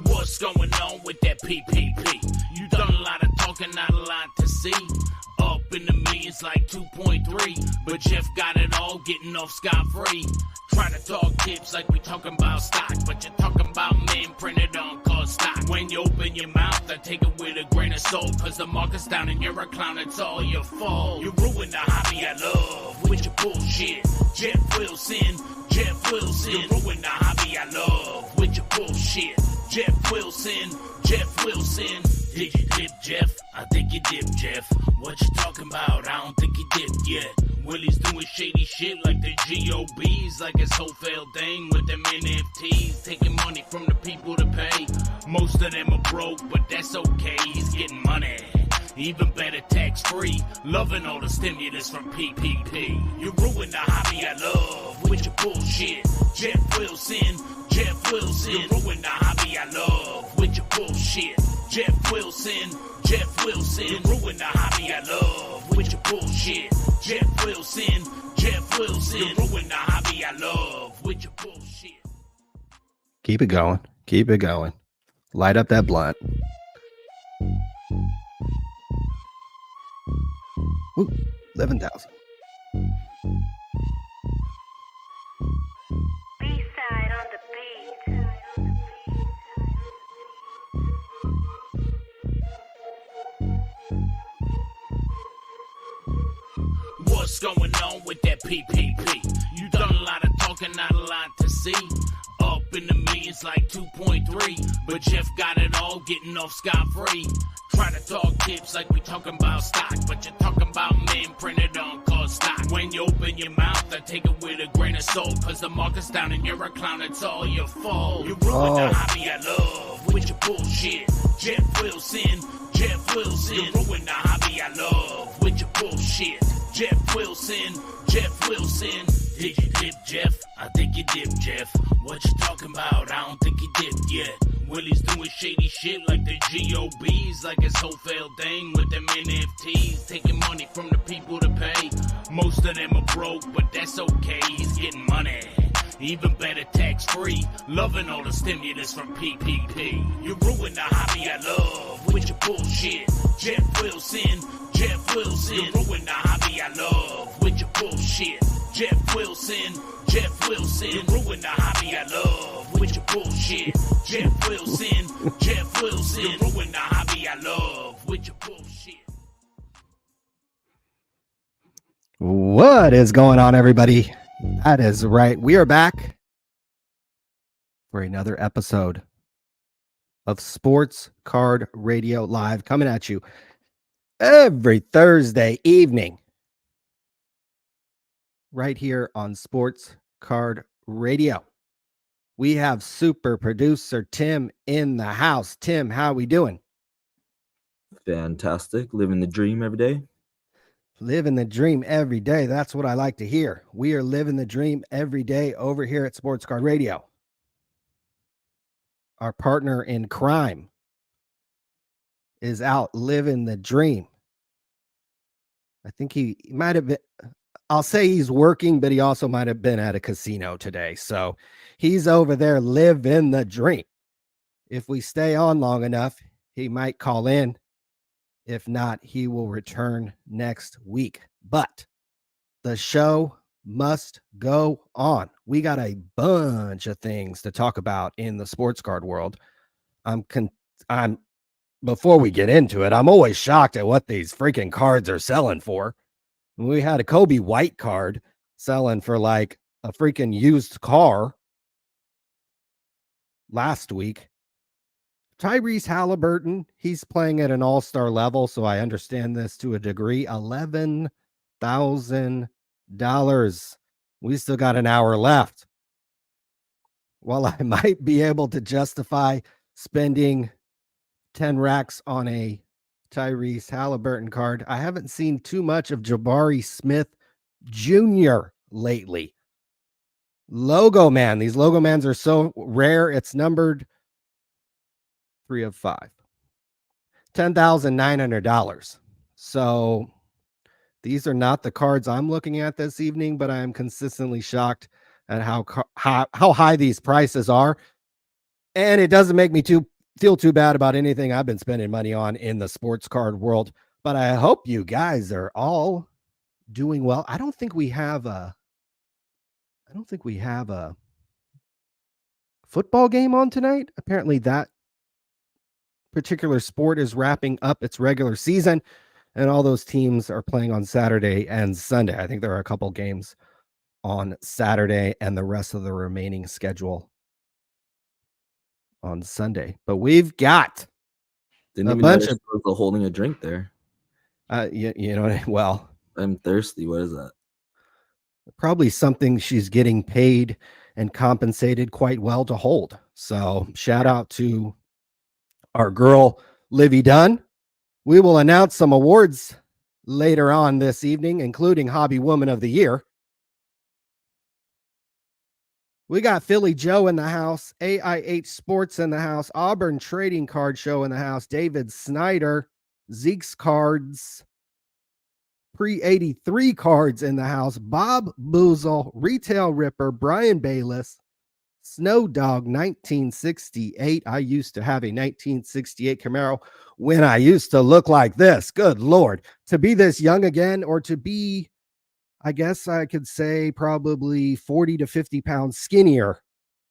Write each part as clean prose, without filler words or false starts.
What's going on with that PPP? You done a lot of talking, not a lot to see. Up in the millions like 2.3, but Jeff got it all, getting off scot-free. Try to talk tips like we talking about stock, but you're talking about men printed on called stock. When you open your mouth, I take it with a grain of salt, cause the market's down and you're a clown, it's all your fault. You ruined the hobby I love with your bullshit. Jeff Wilson, Jeff Wilson. You ruined the hobby I love with your bullshit. Jeff Wilson, Jeff Wilson. Did you dip, Jeff? I think you dipped, Jeff. What you talking about? I don't think you dipped yet. Willie's doing shady shit like the GOBs, like his whole failed thing with them NFTs, taking money from the people to pay. Most of them are broke, but that's okay, he's getting money. Even better, tax-free, loving all the stimulus from PPP. You ruined the hobby I love with your bullshit. Jeff Wilson, Jeff Wilson. You ruined the hobby I love with your bullshit. Jeff Wilson, Jeff Wilson. You ruined the hobby I love with your bullshit. Jeff Wilson, Jeff Wilson. You ruined the hobby I love with your bullshit. Keep it going. Keep it going. Light up that blunt. Ooh, 11,000. B-side on the beat. What's going on with that PPP? You done a lot of talking, not a lot to see. Up in the millions like 2.3, but Jeff got it all, getting off scot-free. Try to talk tips like we talking about stock, but you're talking about men printed on called stock. When you open your mouth, I take it with a grain of salt, cause the market's down and you're a clown, it's all your fault. You ruined the hobby I love with your bullshit. Jeff Wilson, Jeff Wilson. You ruined the hobby I love with your bullshit. Jeff Wilson, Jeff Wilson. Did you dip, Jeff? I think you dipped, Jeff. What you talking about? I don't think you dipped yet. Willie's doing shady shit like the GOBs, like his whole failed thing with them NFTs, taking money from the people to pay. Most of them are broke, but that's okay, he's getting money. Even better, tax-free, loving all the stimulus from PPP. You ruined the hobby I love with your bullshit. Jeff Wilson, Jeff Wilson. You ruined the hobby I love with your bullshit. Jeff Wilson, Jeff Wilson. You ruined the hobby I love with your bullshit. Jeff Wilson, Jeff Wilson. You ruined the hobby I love with your bullshit. What is going on, everybody? That is right. We are back for another episode of Sports Card Radio Live, coming at you every Thursday evening right here on Sports Card Radio. We have super producer Tim in the house. Tim, how we doing? Fantastic. Living the dream every day. Living the dream every day. That's what I like to hear. We are living the dream every day over here at Sports Card Radio. Our partner in crime is out living the dream. I think he might have been, I'll say he's working, but he also might have been at a casino today. So he's over there living the dream. If we stay on long enough, he might call in. If not, he will return next week. But the show must go on. We got a bunch of things to talk about in the sports card world. Before we get into it, I'm always shocked at what these freaking cards are selling for. We had a Kobe White card selling for like a freaking used car last week. Tyrese Halliburton, he's playing at an all-star level, so I understand this to a degree. $11,000. We still got an hour left. While I might be able to justify spending 10 racks on a Tyrese Halliburton card, I haven't seen too much of Jabari Smith Jr. lately. Logo Man. These Logo Mans are so rare. It's numbered 3 of 5. $10,900. So these are not the cards I'm looking at this evening, but I am consistently shocked at how high these prices are. And it doesn't make me feel too bad about anything I've been spending money on in the sports card world. But I hope you guys are all doing well. I don't think we have a football game on tonight. Apparently that particular sport is wrapping up its regular season, and all those teams are playing on Saturday and Sunday. I think there are a couple games on Saturday and the rest of the remaining schedule on Sunday. But we've got Didn't a even bunch notice there was holding a drink there. you know, well, I'm thirsty. What is that? probably something she's getting paid and compensated quite well to hold. So shout out to our girl, Livy Dunn. We will announce some awards later on this evening, including Hobby Woman of the Year. We got Philly Joe in the house, AIH Sports in the house, Auburn Trading Card Show in the house, David Snyder, Zeke's Cards, Pre-83 Cards in the house, Bob Boozle, Retail Ripper, Brian Bayless, Snow Dog 1968. I used to have a 1968 Camaro when I used to look like this. Good Lord. To be this young again, or to be, I guess I could say, probably 40 to 50 pounds skinnier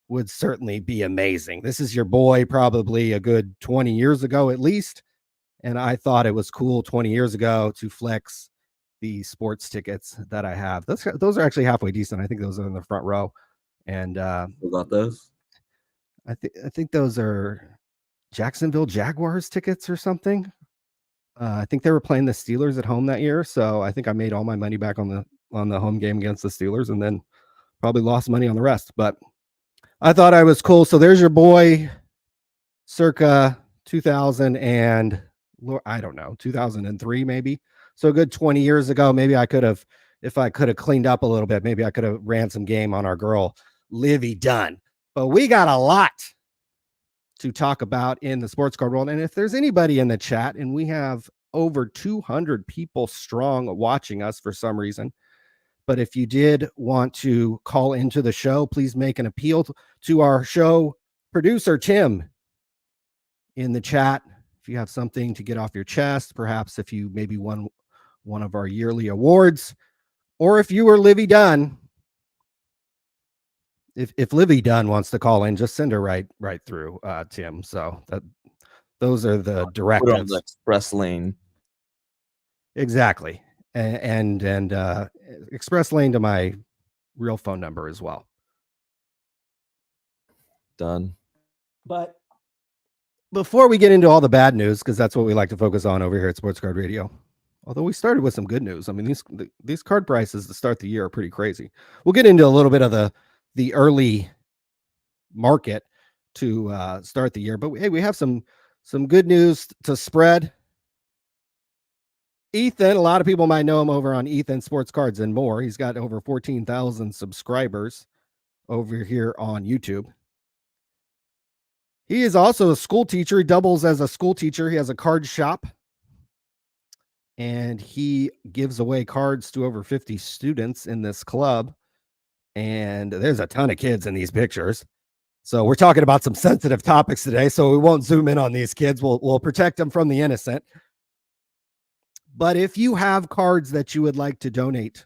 would certainly be amazing. This is your boy probably a good 20 years ago at least. And I thought it was cool 20 years ago to flex the sports tickets that I have. Those are actually halfway decent. I think those are in the front row. And Who got those? I think those are Jacksonville Jaguars tickets or something. I think they were playing the Steelers at home that year, so I think I made all my money back on the home game against the Steelers, and then probably lost money on the rest. But I thought I was cool. So there's your boy, circa 2000 and I don't know, 2003 maybe. So a good 20 years ago, maybe I could have, if I could have cleaned up a little bit, maybe I could have ran some game on our girl, Livy Dunn. But we got a lot to talk about in the sports card world. And if there's anybody in the chat, and we have over 200 people strong watching us for some reason, but if you did want to call into the show, please make an appeal to our show producer, Tim, in the chat. If you have something to get off your chest, perhaps if you maybe won one of our yearly awards, or if you were Livy Dunn, if Livy Dunn wants to call in, just send her right through, Tim. So those are the directives. Put on the express lane. Exactly. And express lane to my real phone number as well. Done. But before we get into all the bad news, because that's what we like to focus on over here at Sports Card Radio, although we started with some good news. I mean, these card prices to start the year are pretty crazy. We'll get into a little bit of the early market to start the year. But hey, we have some good news to spread. Ethan, a lot of people might know him over on Ethan Sports Cards and More. He's got over 14,000 subscribers over here on YouTube. He is also a school teacher. He doubles as a school teacher. He has a card shop, and he gives away cards to over 50 students in this club. And there's a ton of kids in these pictures. So we're talking about some sensitive topics today, so we won't zoom in on these kids. We'll protect them from the innocent. But if you have cards that you would like to donate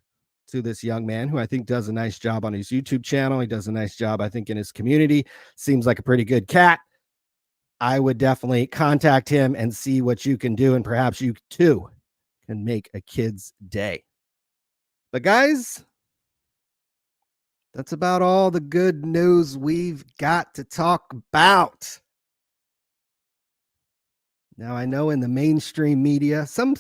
to this young man, who I think does a nice job on his YouTube channel, he does a nice job, I think, in his community, seems like a pretty good cat, I would definitely contact him and see what you can do, and perhaps you too can make a kid's day. But guys, that's about all the good news we've got to talk about. Now, I know in the mainstream media, some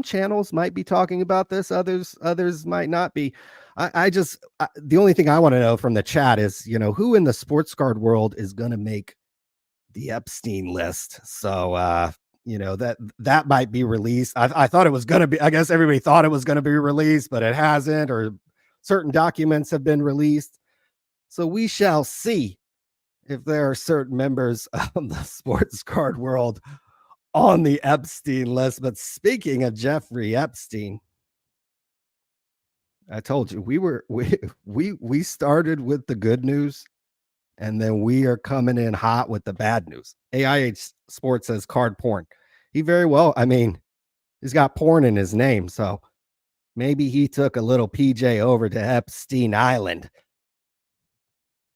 channels might be talking about this, others might not be. The only thing I want to know from the chat is, who in the sports card world is going to make the Epstein list? So, that might be released. I thought it was going to be, I guess everybody thought it was going to be released, but it hasn't, or certain documents have been released. So we shall see if there are certain members of the sports card world on the Epstein list. But speaking of Jeffrey Epstein, I told you we started with the good news, And then we are coming in hot with the bad news. AIH Sports says card porn. He very well, I mean, he's got porn in his name. So maybe he took a little PJ over to Epstein Island.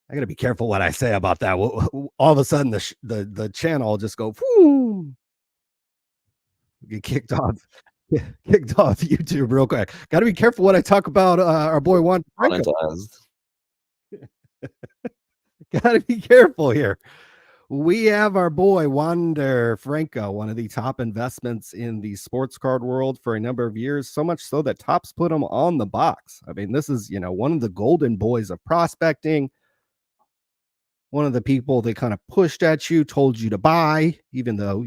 I got to be careful what I say about that. All of a sudden, the channel will just go, whoo, get kicked off YouTube real quick. Got to be careful what I talk about our boy Juan Franco. Got to be careful here. We have our boy Wander Franco, one of the top investments in the sports card world for a number of years, so much so that Topps put him on the box. I mean, this is, one of the golden boys of prospecting. One of the people they kind of pushed at you, told you to buy, even though,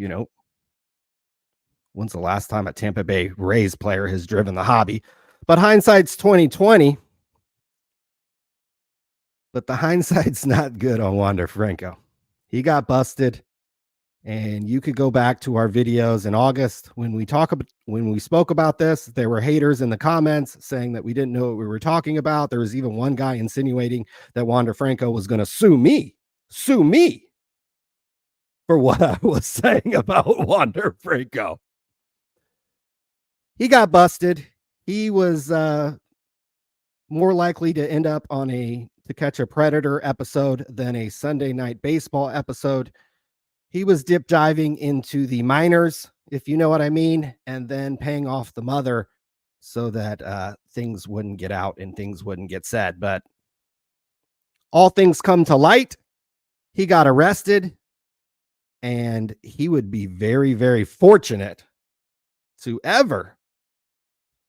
when's the last time a Tampa Bay Rays player has driven the hobby? But hindsight's 2020. But the hindsight's not good on Wander Franco. He got busted, and you could go back to our videos in August when we spoke about this. There were haters in the comments saying that we didn't know what we were talking about. There was even one guy insinuating that Wander Franco was going to sue me for what I was saying about Wander Franco. He got busted. He was more likely to end up on a To Catch a Predator episode than a Sunday Night Baseball episode. He was dip diving into the minors, if you know what I mean, and then paying off the mother so that things wouldn't get out and things wouldn't get said. But all things come to light. He got arrested, and he would be very, very fortunate to ever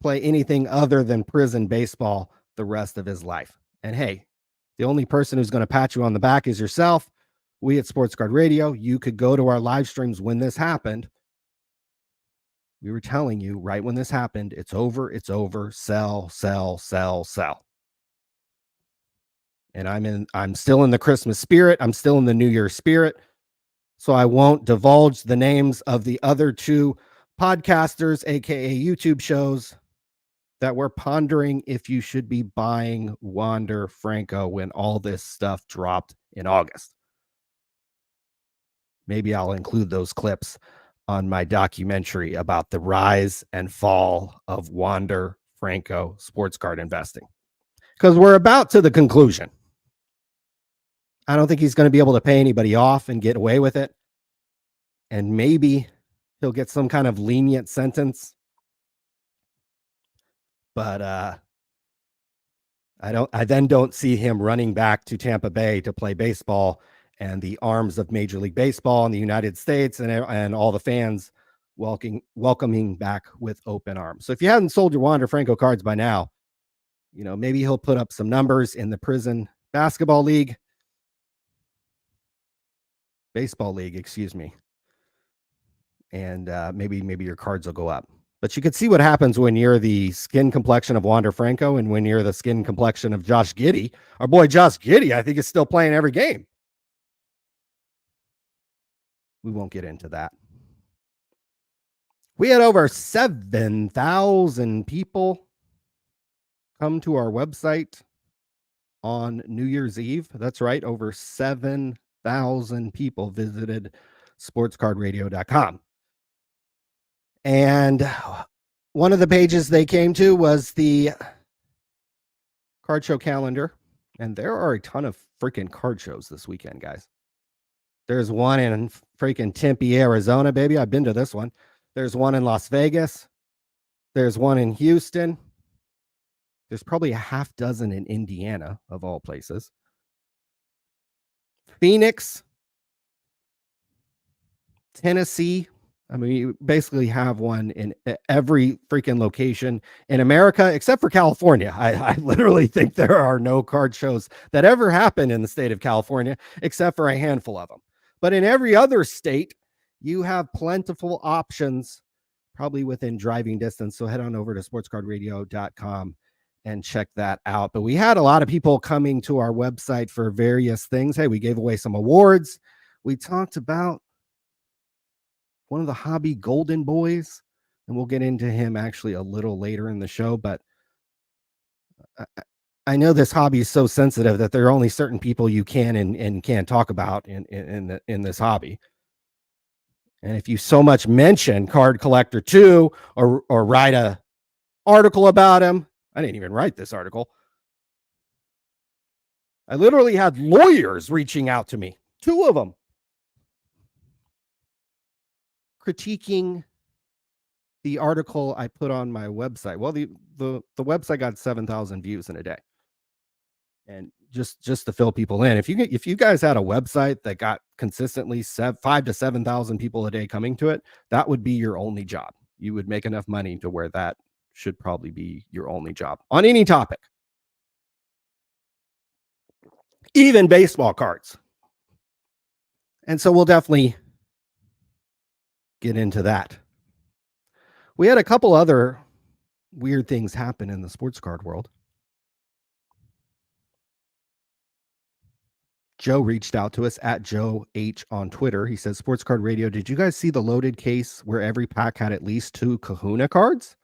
play anything other than prison baseball the rest of his life. And hey, the only person who's going to pat you on the back is yourself. We at Sports Card Radio, you could go to our live streams when this happened. We were telling you right when this happened, it's over, sell, sell, sell, sell. And I'm still in the Christmas spirit. I'm still in the New Year spirit. So I won't divulge the names of the other two podcasters, aka YouTube shows, that we're pondering if you should be buying Wander Franco when all this stuff dropped in August. Maybe I'll include those clips on my documentary about the rise and fall of Wander Franco sports card investing. Because we're about to the conclusion. I don't think he's going to be able to pay anybody off and get away with it. And maybe he'll get some kind of lenient sentence. But I then don't see him running back to Tampa Bay to play baseball and the arms of Major League Baseball in the United States and all the fans welcoming back with open arms. So if you haven't sold your Wander Franco cards by now, maybe he'll put up some numbers in the prison baseball league, excuse me. And maybe your cards will go up. But you could see what happens when you're the skin complexion of Wander Franco and when you're the skin complexion of Josh Giddey. Our boy Josh Giddey, I think, is still playing every game. We won't get into that. We had over 7,000 people come to our website on New Year's Eve. That's right. Over 7,000 people visited sportscardradio.com. And one of the pages they came to was the card show calendar. And there are a ton of freaking card shows this weekend, guys. There's one in freaking Tempe, Arizona, baby. I've been to this one. There's one in Las Vegas. There's one in Houston. There's probably a half dozen in Indiana, of all places. Phoenix, Tennessee. I mean, you basically have one in every freaking location in America, except for California. I literally think there are no card shows that ever happen in the state of California, except for a handful of them. But in every other state, you have plentiful options, probably within driving distance. So head on over to sportscardradio.com and check that out. But we had a lot of people coming to our website for various things. Hey, we gave away some awards. We talked about one of the hobby golden boys, and we'll get into him actually a little later in the show. But I know this hobby is so sensitive that there are only certain people you can and can't talk about in this hobby. And if you so much mention Card Collector 2 or write a article about him, I didn't even write this article. I literally had lawyers reaching out to me, 2 of them, critiquing the article I put on my website. Well, the website got 7,000 views in a day. And just to fill people in, if you guys had a website that got consistently 5,000 to 7,000 people a day coming to it, that would be your only job. You would make enough money to where that should probably be your only job on any topic, even baseball cards. And so we'll definitely get into that. We had a couple other weird things happen in the sports card world. Joe reached out to us at Joe H on Twitter. He says, Sports Card Radio, did you guys see the loaded case where every pack had at least 2 Kahuna cards?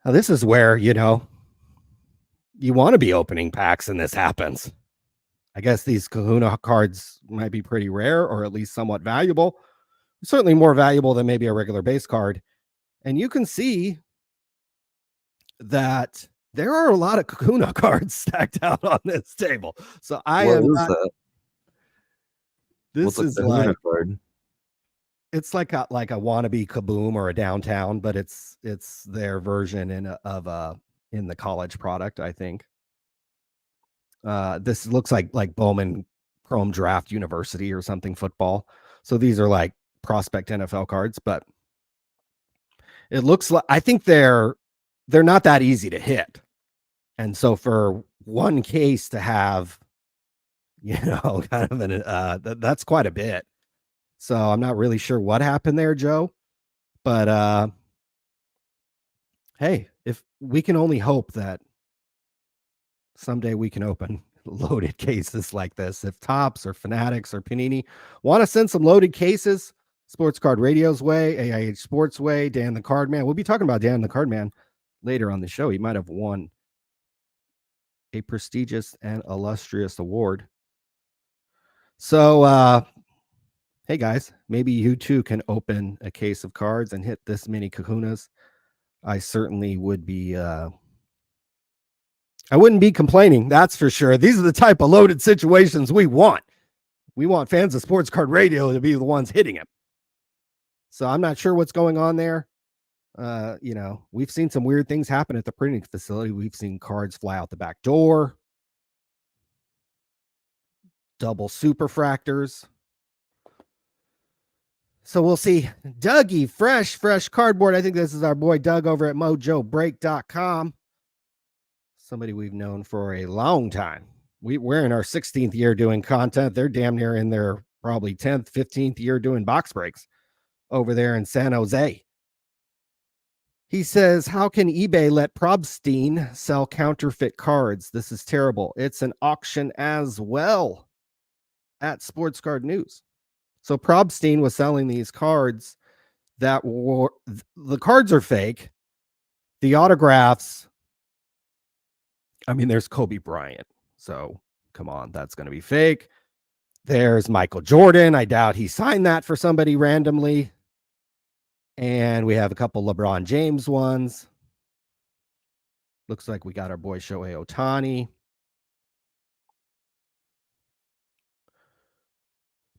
Now, this is where, you want to be opening packs and this happens. I guess these Kahuna cards might be pretty rare or at least somewhat valuable. Certainly more valuable than maybe a regular base card. And you can see that there are a lot of Kahuna cards stacked out on this table. So I What am is not, that? this What's is a like, Kahuna card? it's like a wannabe Kaboom or a Downtown, but it's their version in the college product, I think. This looks like Bowman Chrome Draft University or something football. So these are like prospect NFL cards, but it looks like, I think they're not that easy to hit. And so for one case to have, kind of that's quite a bit. So I'm not really sure what happened there, Joe, but hey, if we can only hope that someday we can open loaded cases like this. If Topps or Fanatics or Panini want to send some loaded cases, Sports Card Radio's way, AIH Sports way, Dan the Card Man. We'll be talking about Dan the Card Man later on the show. He might have won a prestigious and illustrious award. So, hey guys, maybe you too can open a case of cards and hit this many kahunas. I certainly would be, I wouldn't be complaining, that's for sure. These are the type of loaded situations we want. We want fans of Sports Card Radio to be the ones hitting it. So I'm not sure what's going on there. We've seen some weird things happen at the printing facility. We've seen cards fly out the back door, double superfractors. So we'll see. Dougie, fresh cardboard. I think this is our boy Doug over at mojobreak.com. Somebody we've known for a long time. We're in our 16th year doing content. They're damn near in their probably 10th, 15th year doing box breaks over there in San Jose. He says, how can eBay let Probstein sell counterfeit cards? This is terrible. It's an auction as well at Sports Card News. So Probstein was selling these cards that were, the cards are fake. The autographs, I mean, there's Kobe Bryant. So come on, that's going to be fake. There's Michael Jordan. I doubt he signed that for somebody randomly. And we have a couple LeBron James ones. Looks like we got our boy Shohei Ohtani.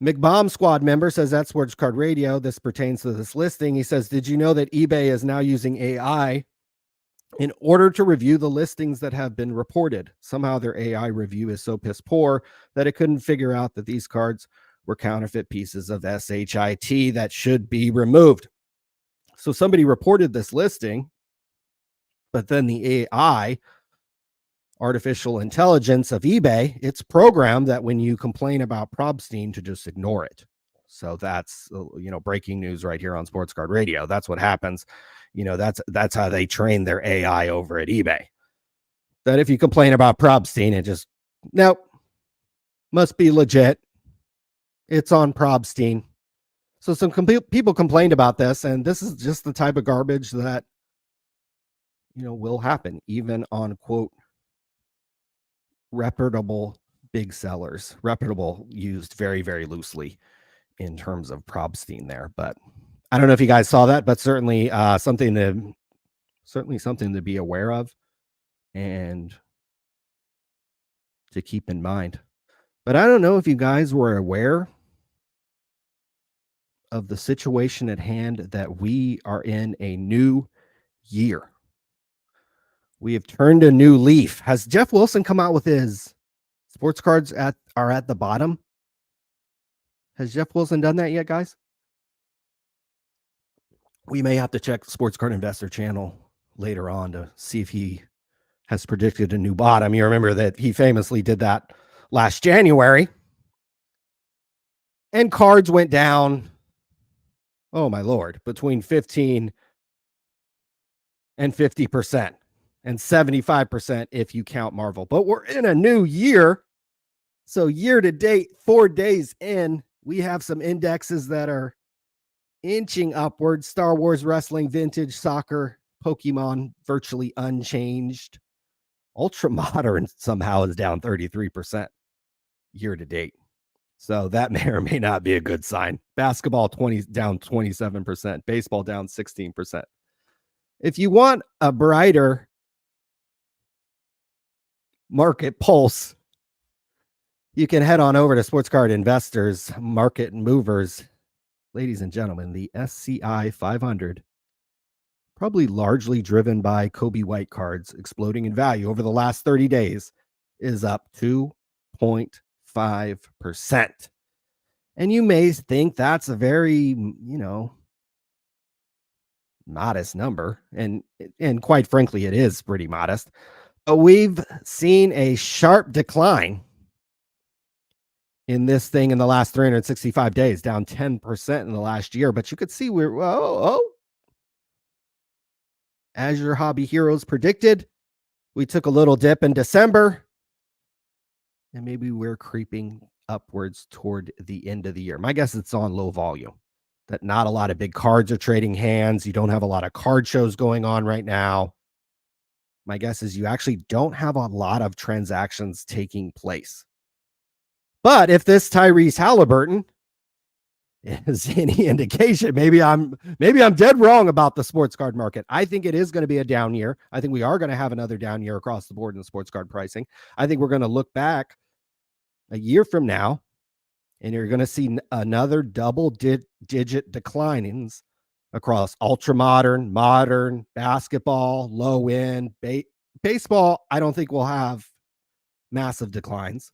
McBomb Squad member says that's Sports Card Radio. This pertains to this listing. He says, did you know that eBay is now using AI in order to review the listings that have been reported? Somehow their AI review is so piss poor that it couldn't figure out that these cards were counterfeit pieces of SHIT that should be removed. So somebody reported this listing, but then the AI, artificial intelligence of eBay, it's programmed that when you complain about Probstein to just ignore it. So that's, breaking news right here on Sports Card Radio. That's what happens. That's how they train their AI over at eBay. That if you complain about Probstein, it just, nope, must be legit. It's on Probstein. So some people complained about this, and this is just the type of garbage that, will happen even on quote reputable big sellers. Reputable used very, very loosely in terms of Probstein there, but I don't know if you guys saw that, but certainly something to be aware of and to keep in mind. But I don't know if you guys were aware of the situation at hand that we are in a new year. We have turned a new leaf. Has Jeff Wilson come out with his sports cards are at the bottom? Has Jeff Wilson done that yet, guys? We may have to check the Sports Card Investor channel later on to see if he has predicted a new bottom. You remember that he famously did that last January. And cards went down, oh my Lord, between 15 and 50% and 75% if you count Marvel. But we're in a new year. So year to date, 4 days in, we have some indexes that are inching upward. Star Wars, wrestling, vintage, soccer, Pokemon, virtually unchanged. Ultra modern somehow is down 33% year to date. So that may or may not be a good sign. Basketball down 27%, baseball down 16%. If you want a brighter market pulse, you can head on over to Sports Card Investors, Market Movers. Ladies and gentlemen, the SCI 500, probably largely driven by Kobe White cards exploding in value over the last 30 days, is up 2.5%. And you may think that's a very, modest number. And quite frankly, it is pretty modest. But we've seen a sharp decline in this thing in the last 365 days, down 10% in the last year. But you could see as your hobby heroes predicted, we took a little dip in December, and maybe we're creeping upwards toward the end of the year. My guess it's on low volume, that not a lot of big cards are trading hands. You don't have a lot of card shows going on right now. My guess is you actually don't have a lot of transactions taking place. But if this Tyrese Halliburton is any indication, maybe I'm dead wrong about the sports card market. I think it is going to be a down year. I think we are going to have another down year across the board in sports card pricing. I think we're going to look back a year from now, and you're going to see another double-digit declinings across ultra modern, modern, basketball, low end, baseball. I don't think we'll have massive declines.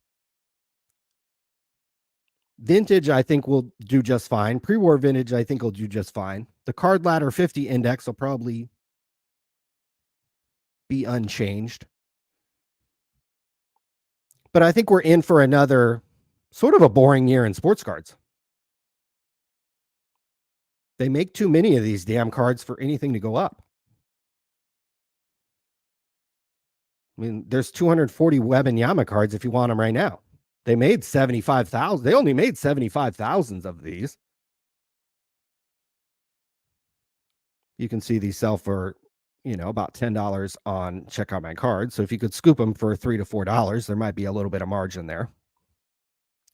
Vintage, I think will do just fine. Pre-war vintage, I think will do just fine. The Card Ladder 50 index will probably be unchanged. But I think we're in for another sort of a boring year in sports cards. They make too many of these damn cards for anything to go up. I mean, there's 240 Wembanyama cards if you want them right now. They made 75,000. They only made 75,000 of these. You can see these sell for, about $10 on Check Out My Cards. So if you could scoop them for $3 to $4, there might be a little bit of margin there.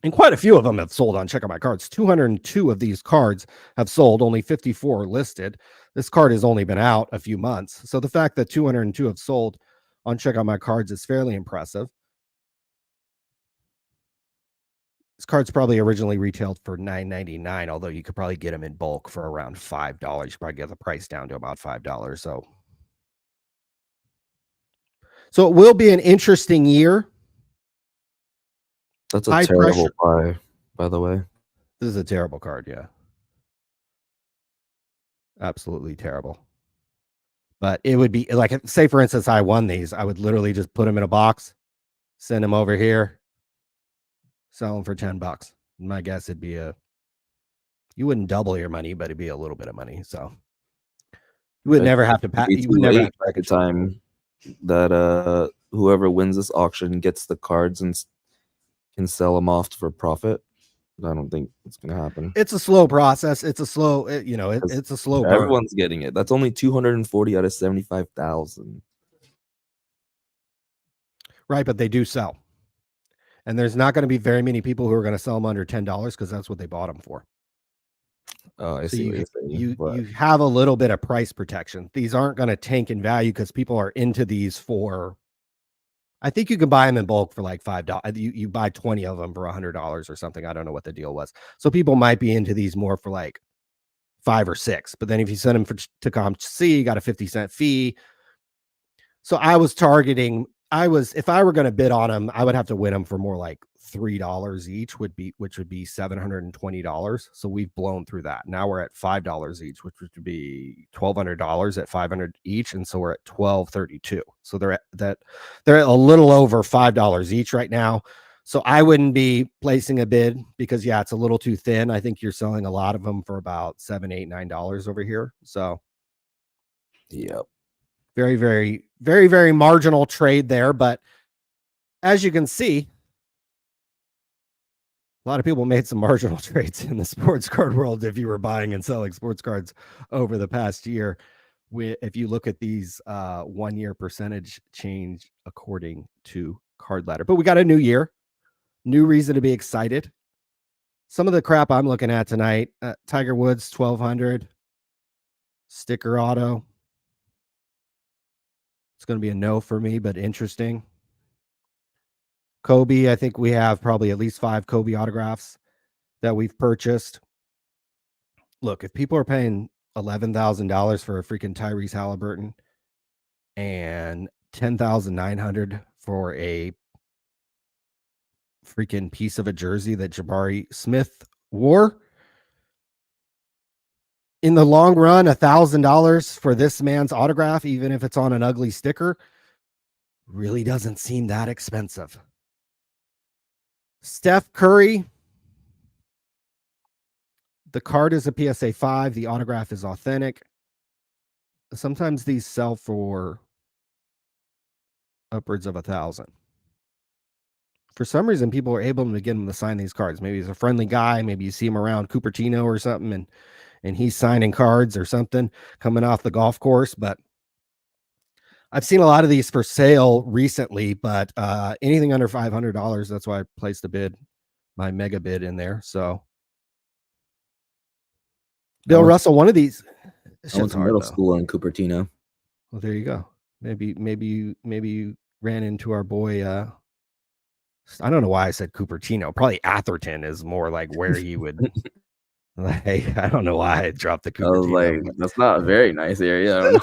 And quite a few of them have sold on Check Out My Cards. 202 of these cards have sold, only 54 are listed. This card has only been out a few months. So the fact that 202 have sold on Check Out My Cards is fairly impressive. This card's probably originally retailed for $9.99, although you could probably get them in bulk for around $5. You probably get the price down to about $5. So it will be an interesting year. That's a terrible buy, by the way. This is a terrible card, yeah. Absolutely terrible. But it would be like, say for instance, I won these. I would literally just put them in a box, send them over here, sell them for $10. My guess it'd be you wouldn't double your money, but it'd be a little bit of money. So you would never have to pack. You would never have by the time that whoever wins this auction gets the cards and can sell them off for profit. I don't think it's gonna happen. It's a slow process. It's a slow, it's a slow burn. Everyone's getting it. That's only 240 out of 75,000. Right, but they do sell. And there's not going to be very many people who are going to sell them under $10 because that's what they bought them for. Oh, I So see what you're saying. you have a little bit of price protection. These aren't going to tank in value because people are into these for. I think you can buy them in bulk for like $5. You buy 20 of them for $100 or something. I don't know what the deal was. So people might be into these more for like 5 or 6. But then if you send them to ComC, you got a 50-cent fee. So I was targeting. If I were going to bid on them, I would have to win them for more like $3 each, which would be $720. So we've blown through that. Now we're at $5 each, which would be $1,200 at $500 each, and so we're at $1,232. So they're a little over $5 each right now. So I wouldn't be placing a bid because it's a little too thin. I think you're selling a lot of them for about $7, $8, $9 over here. So Yep. very, very, very, very marginal trade there. But as you can see, a lot of people made some marginal trades in the sports card world if you were buying and selling sports cards over the past year. If you look at these 1 year percentage change according to Card Ladder. But we got a new year, new reason to be excited. Some of the crap I'm looking at tonight, Tiger Woods 1,200, sticker auto. It's going to be a no for me, but interesting. Kobe, I think we have probably at least 5 Kobe autographs that we've purchased. Look, if people are paying $11,000 for a freaking Tyrese Halliburton and $10,900 for a freaking piece of a jersey that Jabari Smith wore, in the long run, $1,000 for this man's autograph, even if it's on an ugly sticker, really doesn't seem that expensive. Steph Curry, the card is a PSA 5. The autograph is authentic. Sometimes these sell for upwards of $1,000. For some reason, people are able to get him to sign these cards. Maybe he's a friendly guy. Maybe you see him around Cupertino or something, and he's signing cards or something coming off the golf course. But I've seen a lot of these for sale recently, but anything under $500, that's why I placed a bid, my mega bid in there. So Bill Russell, one of these. I went to middle school in Cupertino. Well, there you go. Maybe you ran into our boy. I don't know why I said Cupertino. Probably Atherton is more like where he would. Like, I don't know why I dropped the Cupertino. I was like, that's not a very nice area. I don't know.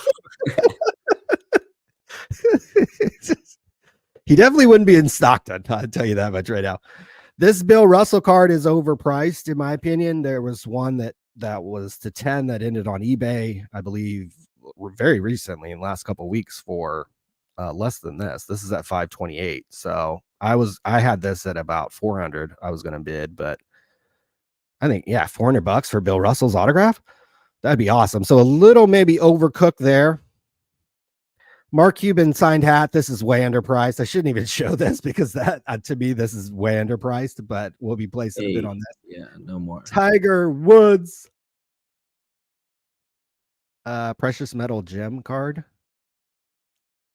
He definitely wouldn't be in Stockton. I'll tell you that much right now. This Bill Russell card is overpriced, in my opinion. There was one that was to 10 that ended on eBay, I believe, very recently in the last couple of weeks for less than this. This is at 528. So I had this at about 400. I was going to bid, but I think, $400 for Bill Russell's autograph. That'd be awesome. So a little maybe overcooked there. Mark Cuban signed hat. This is way underpriced. I shouldn't even show this because that to me, this is way underpriced, but we'll be placing a bid on that. Yeah, no more. Tiger Woods. Precious metal gem card.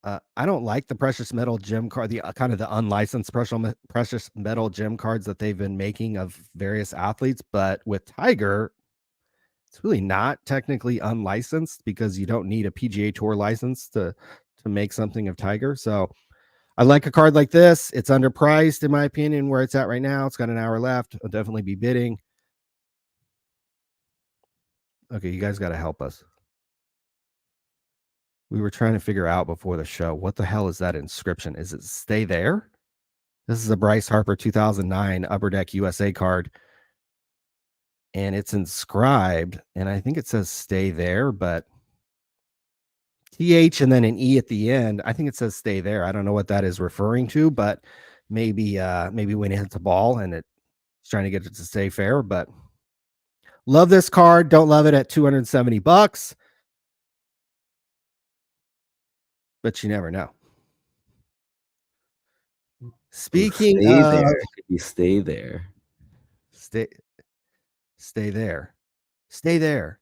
I don't like the precious metal gem card, the kind of the unlicensed precious metal gem cards that they've been making of various athletes. But with Tiger, it's really not technically unlicensed because you don't need a PGA Tour license to make something of Tiger. So I like a card like this. It's underpriced, in my opinion, where it's at right now. It's got an hour left. I'll definitely be bidding. Okay, you guys got to help us. We were trying to figure out before the show, what the hell is that inscription? Is it stay there? This is a Bryce Harper 2009 Upper Deck USA card. And it's inscribed, and I think it says stay there, but TH and then an E at the end. I think it says stay there. I don't know what that is referring to, but maybe when it hits the ball and it's trying to get it to stay fair. But love this card. Don't love it at $270. But you never know. Speaking of, you stay there. Stay there. Stay there.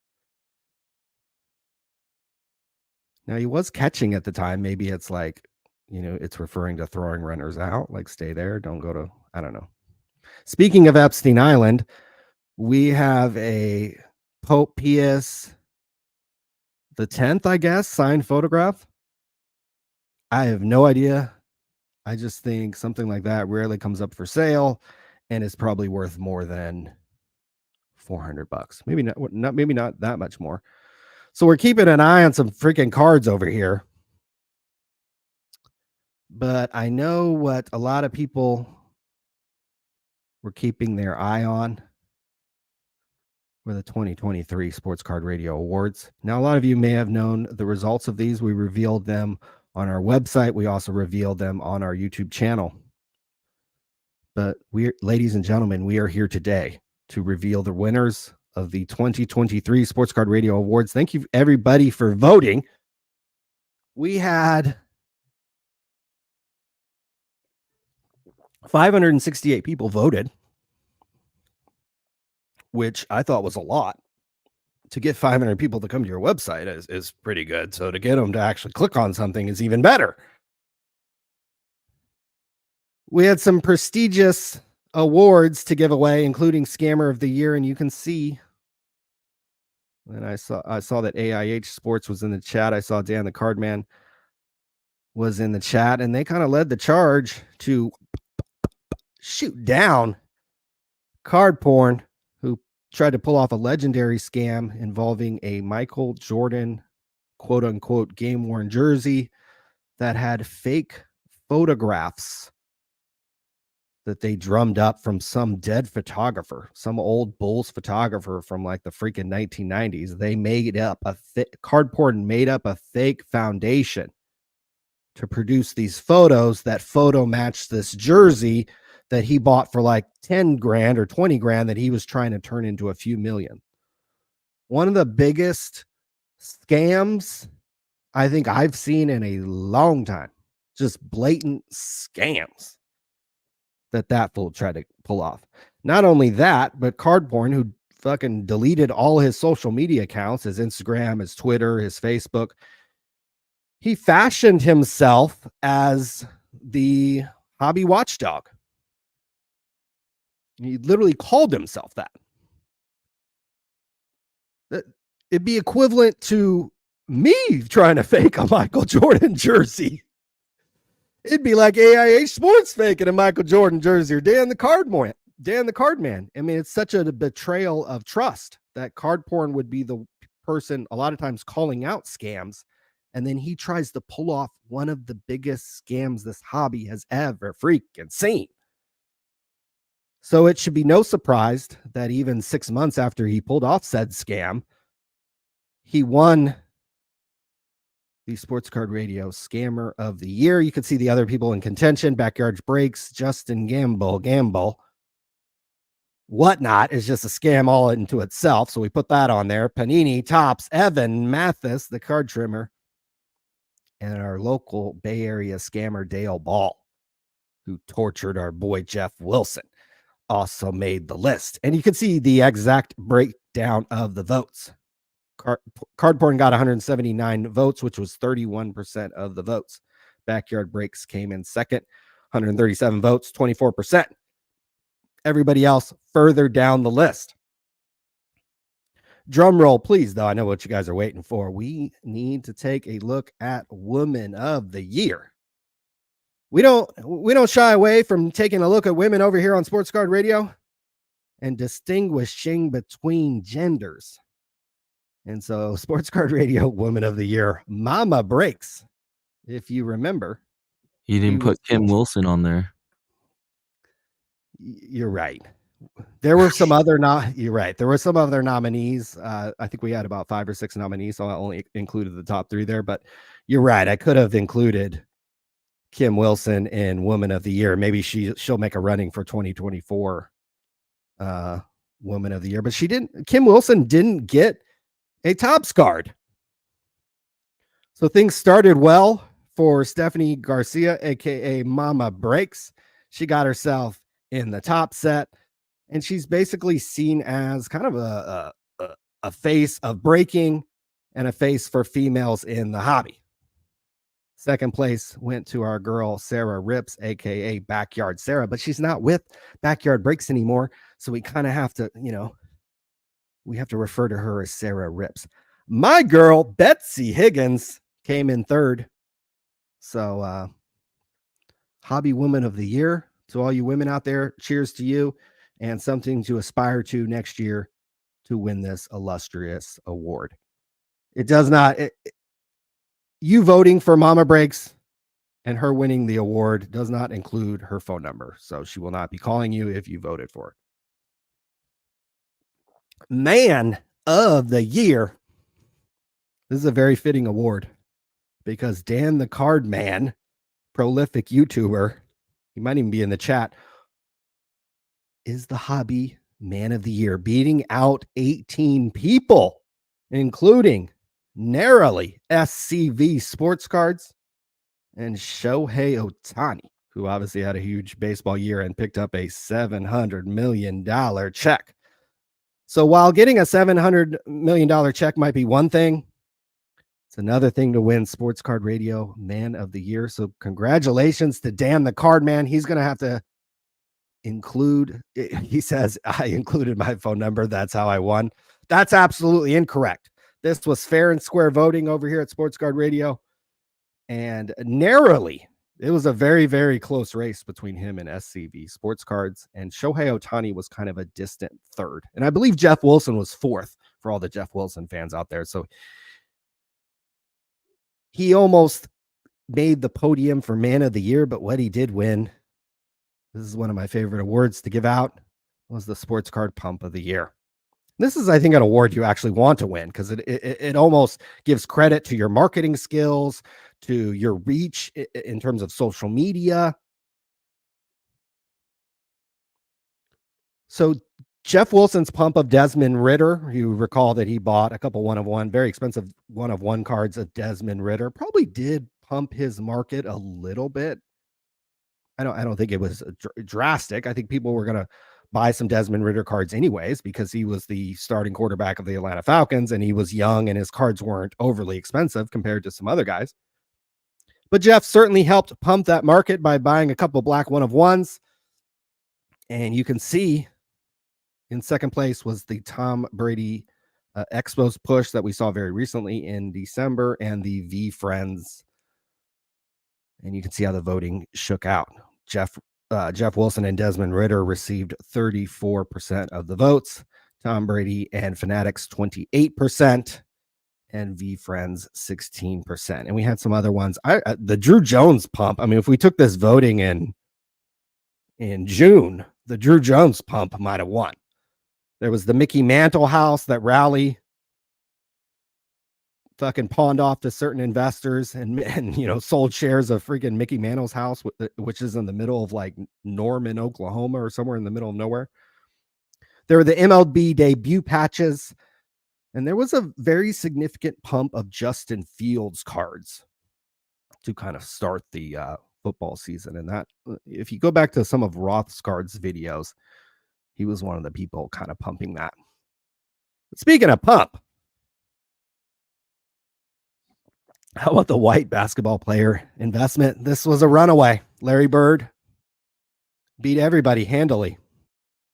Now he was catching at the time. Maybe it's like, it's referring to throwing runners out, like stay there, don't go to, I don't know. Speaking of Epstein Island, we have a Pope Pius the 10th, I guess, signed photograph. I have no idea. I just think something like that rarely comes up for sale and is probably worth more than $400. Maybe not that much more. So we're keeping an eye on some freaking cards over here. But I know what a lot of people were keeping their eye on were the 2023 Sports Card Radio Awards. Now, a lot of you may have known the results of these. We revealed them on our website. We also revealed them on our YouTube channel. But ladies and gentlemen, we are here today to reveal the winners of the 2023 Sports Card Radio Awards. Thank you, everybody, for voting. We had 568 people voted, which I thought was a lot. To get 500 people to come to your website is pretty good. So to get them to actually click on something is even better. We had some prestigious awards to give away, including Scammer of the Year, and you can see. And I saw that AIH Sports was in the chat. I saw Dan the Cardman was in the chat, and they kind of led the charge to shoot down Card Porn, who tried to pull off a legendary scam involving a Michael Jordan quote unquote game worn jersey that had fake photographs that they drummed up from some dead photographer, some old Bulls photographer from like the freaking 1990s. They made up Card Porn made up a fake foundation to produce these photos that photo matched this jersey that he bought for like 10 grand or 20 grand that he was trying to turn into a few million. One of the biggest scams I think I've seen in a long time. Just blatant scams that fool tried to pull off. Not only that, but Card Porn, who fucking deleted all his social media accounts, his Instagram, his Twitter, his Facebook. He fashioned himself as the hobby watchdog. He literally called himself that. It'd be equivalent to me trying to fake a Michael Jordan jersey. It'd be like AIH Sports faking a Michael Jordan jersey or Dan the Cardman. I mean, it's such a betrayal of trust that Card Porn would be the person a lot of times calling out scams. And then he tries to pull off one of the biggest scams this hobby has ever freaking seen. So it should be no surprise that even 6 months after he pulled off said scam, he won the Sports Card Radio Scammer of the Year. You can see the other people in contention: Backyard Breaks, Justin Gamble. Whatnot is just a scam all into itself, so we put that on there. Panini, Tops, Evan Mathis, the card trimmer, and our local Bay Area scammer Dale Ball, who tortured our boy Jeff Wilson, also made the list. And you can see the exact breakdown of the votes. Card Porn got 179 votes, which was 31% of the votes. Backyard Breaks came in second, 137 votes, 24%. Everybody else further down the list. Drum roll, please, though. I know what you guys are waiting for. We need to take a look at Woman of the Year. We don't shy away from taking a look at women over here on Sports Card Radio and distinguishing between genders. And so Sports Card Radio Woman of the Year, Mama Breaks. If you remember. You didn't put Kim Wilson on there. You're right. There were some other you're right. There were some other nominees. I think we had about 5 or 6 nominees, so I only included the top 3 there. But you're right. I could have included Kim Wilson in Woman of the Year. Maybe she'll make a running for 2024 Woman of the Year, but she didn't. Kim Wilson didn't get a Topps card. So things started well for Stephanie Garcia, aka Mama Breaks. She got herself in the top set, And she's basically seen as kind of a face of breaking and a face for females in the hobby. Second place went to our girl, Sarah Rips, aka Backyard Sarah, but she's not with Backyard Breaks anymore. So we kind of have to, we have to refer to her as Sarah Rips. My girl, Betsy Higgins, came in third. So, Hobby Woman of the Year. To all you women out there, cheers to you, and something to aspire to next year to win this illustrious award. It does not, you voting for Mama Breaks and her winning the award does not include her phone number. So she will not be calling you if you voted for her. Man of the Year. This is a very fitting award because Dan the Card Man, prolific YouTuber, he might even be in the chat, is the Hobby Man of the Year, beating out 18 people, including narrowly SCV Sports Cards and Shohei Ohtani, who obviously had a huge baseball year and picked up a $700 million check. So while getting a $700 million check might be one thing, it's another thing to win Sports Card Radio Man of the Year. So congratulations to Dan the Card Man. He's going to have to include, he says, I included my phone number. That's how I won. That's absolutely incorrect. This was fair and square voting over here at Sports Card Radio. And narrowly, it was a very, very close race between him and SCV Sports Cards. And Shohei Ohtani was kind of a distant third. And I believe Jeff Wilson was fourth for all the Jeff Wilson fans out there. So he almost made the podium for Man of the Year, but what he did win, this is one of my favorite awards to give out, was the Sports Card Pump of the Year. This is, I think, an award you actually want to win because it almost gives credit to your marketing skills, to your reach in terms of social media. So Jeff Wilson's pump of Desmond Ritter, you recall that he bought a couple one-of-one, very expensive one-of-one cards of Desmond Ritter, probably did pump his market a little bit. I don't think it was drastic. I think people were going to buy some Desmond Ritter cards anyways because he was the starting quarterback of the Atlanta Falcons and he was young and his cards weren't overly expensive compared to some other guys. But Jeff certainly helped pump that market by buying a couple black one-of-ones. And you can see in second place was the Tom Brady Expos push that we saw very recently in December and the V Friends. And you can see how the voting shook out. Jeff Wilson and Desmond Ritter received 34% of the votes. Tom Brady and Fanatics 28%. And V Friends 16%. And we had some other ones. The Drew Jones pump. I mean, if we took this voting in June, the Drew Jones pump might have won. There was the Mickey Mantle house that Rowley fucking pawned off to certain investors and sold shares of freaking Mickey Mantle's house, which is in the middle of like Norman, Oklahoma, or somewhere in the middle of nowhere. There were the MLB debut patches. And there was a very significant pump of Justin Fields cards to kind of start the football season. And that, if you go back to some of Rothscard's videos, he was one of the people kind of pumping that. But speaking of pump, how about the white basketball player investment? This was a runaway. Larry Bird beat everybody handily.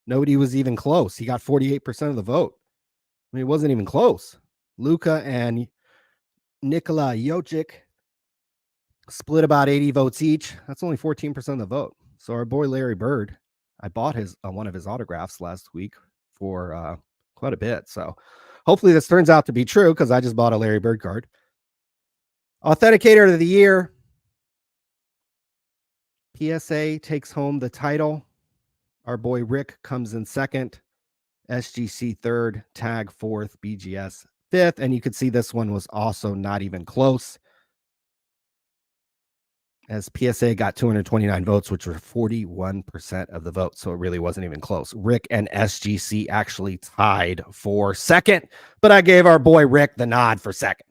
Nobody was even close. He got 48% of the vote. I mean, it wasn't even close. Luka and Nikola Jokic split about 80 votes each. That's only 14% of the vote. So our boy Larry Bird, I bought one of his autographs last week for quite a bit. So hopefully this turns out to be true because I just bought a Larry Bird card. Authenticator of the Year. PSA takes home the title. Our boy Rick comes in second. SGC third, Tag fourth, BGS fifth. And you could see this one was also not even close, as PSA got 229 votes, which were 41% of the vote. So it really wasn't even close. Rick and SGC actually tied for second, but I gave our boy Rick the nod for second.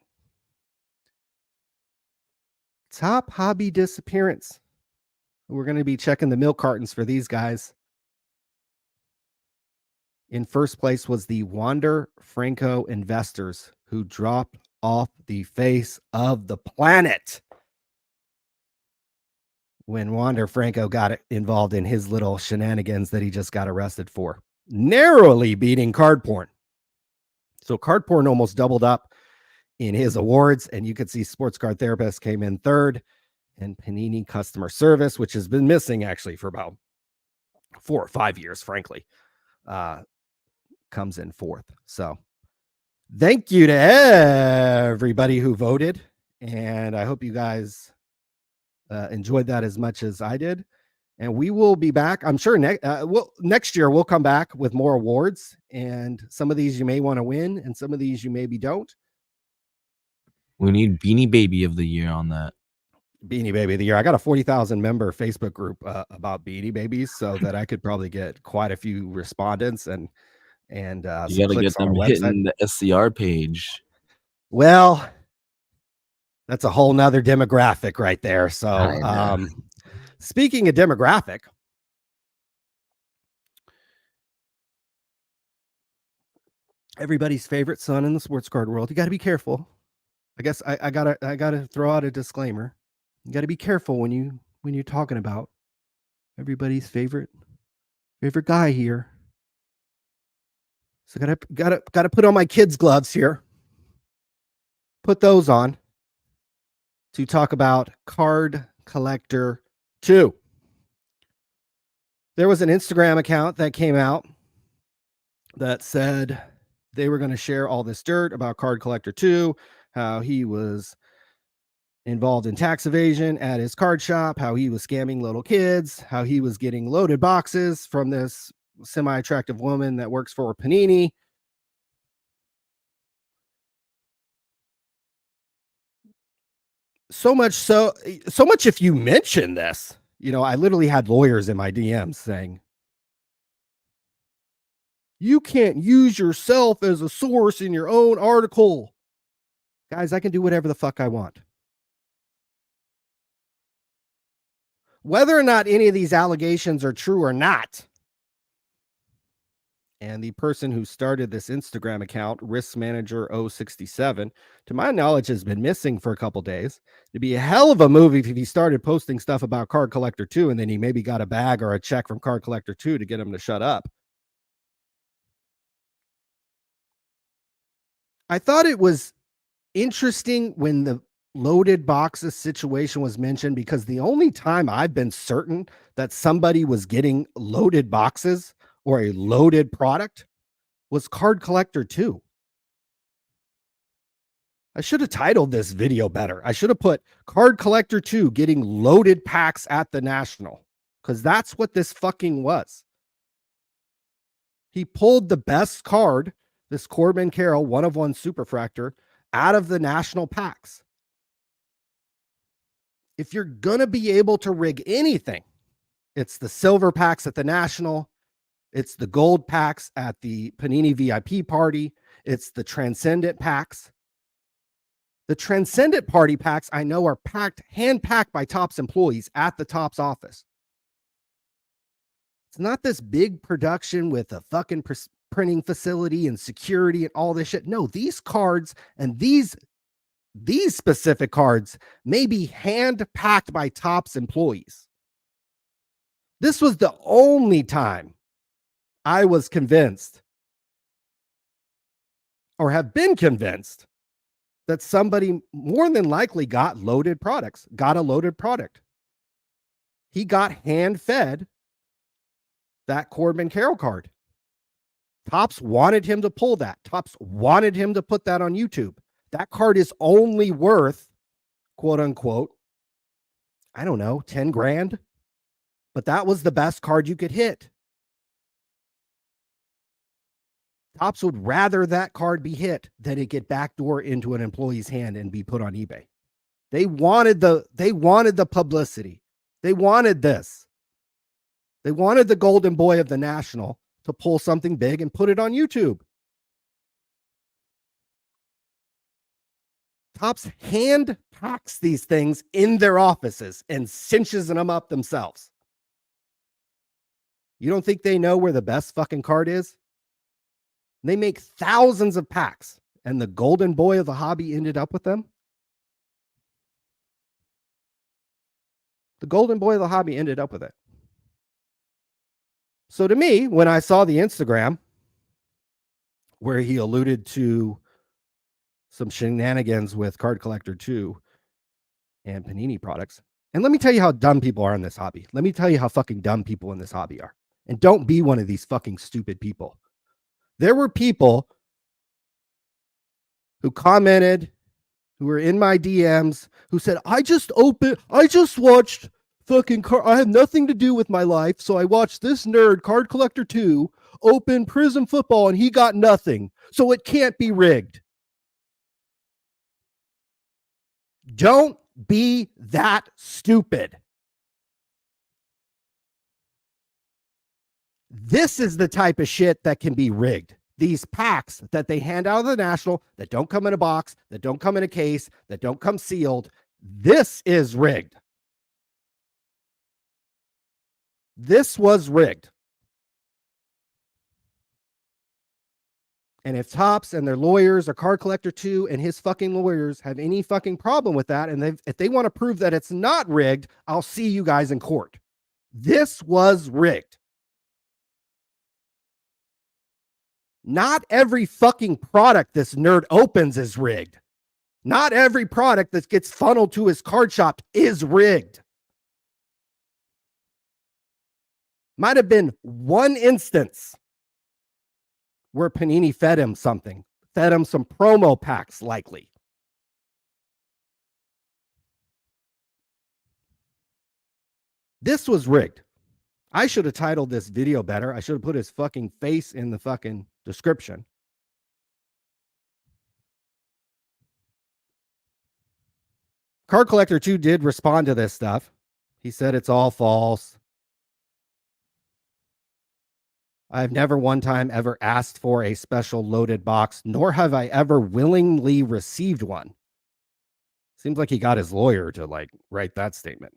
Top hobby disappearance. We're going to be checking the milk cartons for these guys. In first place was the Wander Franco investors, who dropped off the face of the planet when Wander Franco got involved in his little shenanigans that he just got arrested for, narrowly beating card porn. So card porn almost doubled up in his awards, and you could see Sports Card Therapist came in third, and Panini Customer Service, which has been missing actually for about 4 or 5 years, frankly, comes in fourth. So thank you to everybody who voted, and I hope you guys enjoyed that as much as I did. And we will be back. I'm sure next year we'll come back with more awards, and some of these you may want to win, and some of these you maybe don't. We need Beanie Baby of the Year on that. Beanie Baby of the Year. I got a 40,000 member Facebook group about Beanie Babies, so that I could probably get quite a few respondents and you got to get them hitting the SCR page. Well, that's a whole nother demographic right there. So speaking of demographic, everybody's favorite son in the sports card world. You got to be careful. I guess I gotta throw out a disclaimer. You got to be careful when you're talking about everybody's favorite guy here. So gotta put on my kids' gloves here. Put those on to talk about Card Collector 2. There was an Instagram account that came out that said they were going to share all this dirt about Card Collector 2, how he was involved in tax evasion at his card shop, how he was scamming little kids, how he was getting loaded boxes from this semi-attractive woman that works for Panini. So much if you mention this, I literally had lawyers in my DMs saying, you can't use yourself as a source in your own article. Guys, I can do whatever the fuck I want. Whether or not any of these allegations are true or not, and the person who started this Instagram account, Risk Manager 067, to my knowledge, has been missing for a couple days. It'd be a hell of a move if he started posting stuff about Card Collector 2, and then he maybe got a bag or a check from Card Collector 2 to get him to shut up. I thought it was interesting when the loaded boxes situation was mentioned, because the only time I've been certain that somebody was getting loaded boxes or a loaded product was Card Collector 2. I should have titled this video better. I should have put Card Collector 2 getting loaded packs at the National, because that's what this fucking was. He pulled the best card, this Corbin Carroll 1/1 Superfractor, out of the National packs. If you're going to be able to rig anything, it's the silver packs at the National. It's the gold packs at the Panini VIP party. It's the Transcendent packs. The Transcendent party packs, I know, are hand-packed by Topps employees at the Topps office. It's not this big production with a fucking printing facility and security and all this shit. No, these cards and these specific cards may be hand-packed by Topps employees. This was the only time I was convinced, or have been convinced, that somebody more than likely got a loaded product. He got hand-fed that Corbin Carroll card. Topps wanted him to pull that. Topps wanted him to put that on YouTube. That card is only worth, quote unquote, I don't know, 10 grand. But that was the best card you could hit. Topps would rather that card be hit than it get backdoor into an employee's hand and be put on eBay. They wanted the publicity. They wanted this. They wanted the golden boy of the National to pull something big and put it on YouTube. Topps hand packs these things in their offices and cinches them up themselves. You don't think they know where the best fucking card is? They make thousands of packs, and the golden boy of the hobby ended up with them. The golden boy of the hobby ended up with it. So to me, when I saw the Instagram where he alluded to some shenanigans with Card Collector 2 and Panini products, and let me tell you how dumb people are in this hobby. Let me tell you how fucking dumb people in this hobby are. And don't be one of these fucking stupid people. There were people who commented, who were in my DMs, who said, I just watched fucking I had nothing to do with my life, so I watched this nerd, Card Collector 2, open Prism Football, and he got nothing, so it can't be rigged. Don't be that stupid. This is the type of shit that can be rigged. These packs that they hand out of the National that don't come in a box, that don't come in a case, that don't come sealed. This is rigged. This was rigged. And if Topps and their lawyers or Card Collector 2 and his fucking lawyers have any fucking problem with that, and if they want to prove that it's not rigged, I'll see you guys in court. This was rigged. Not every fucking product this nerd opens is rigged. Not every product that gets funneled to his card shop is rigged. Might have been one instance where Panini fed him something, fed him some promo packs, likely. This was rigged. I should have titled this video better. I should have put his fucking face in the fucking description. Card Collector 2 did respond to this stuff. He said it's all false. I've never one time ever asked for a special loaded box, nor have I ever willingly received one. Seems like he got his lawyer to write that statement.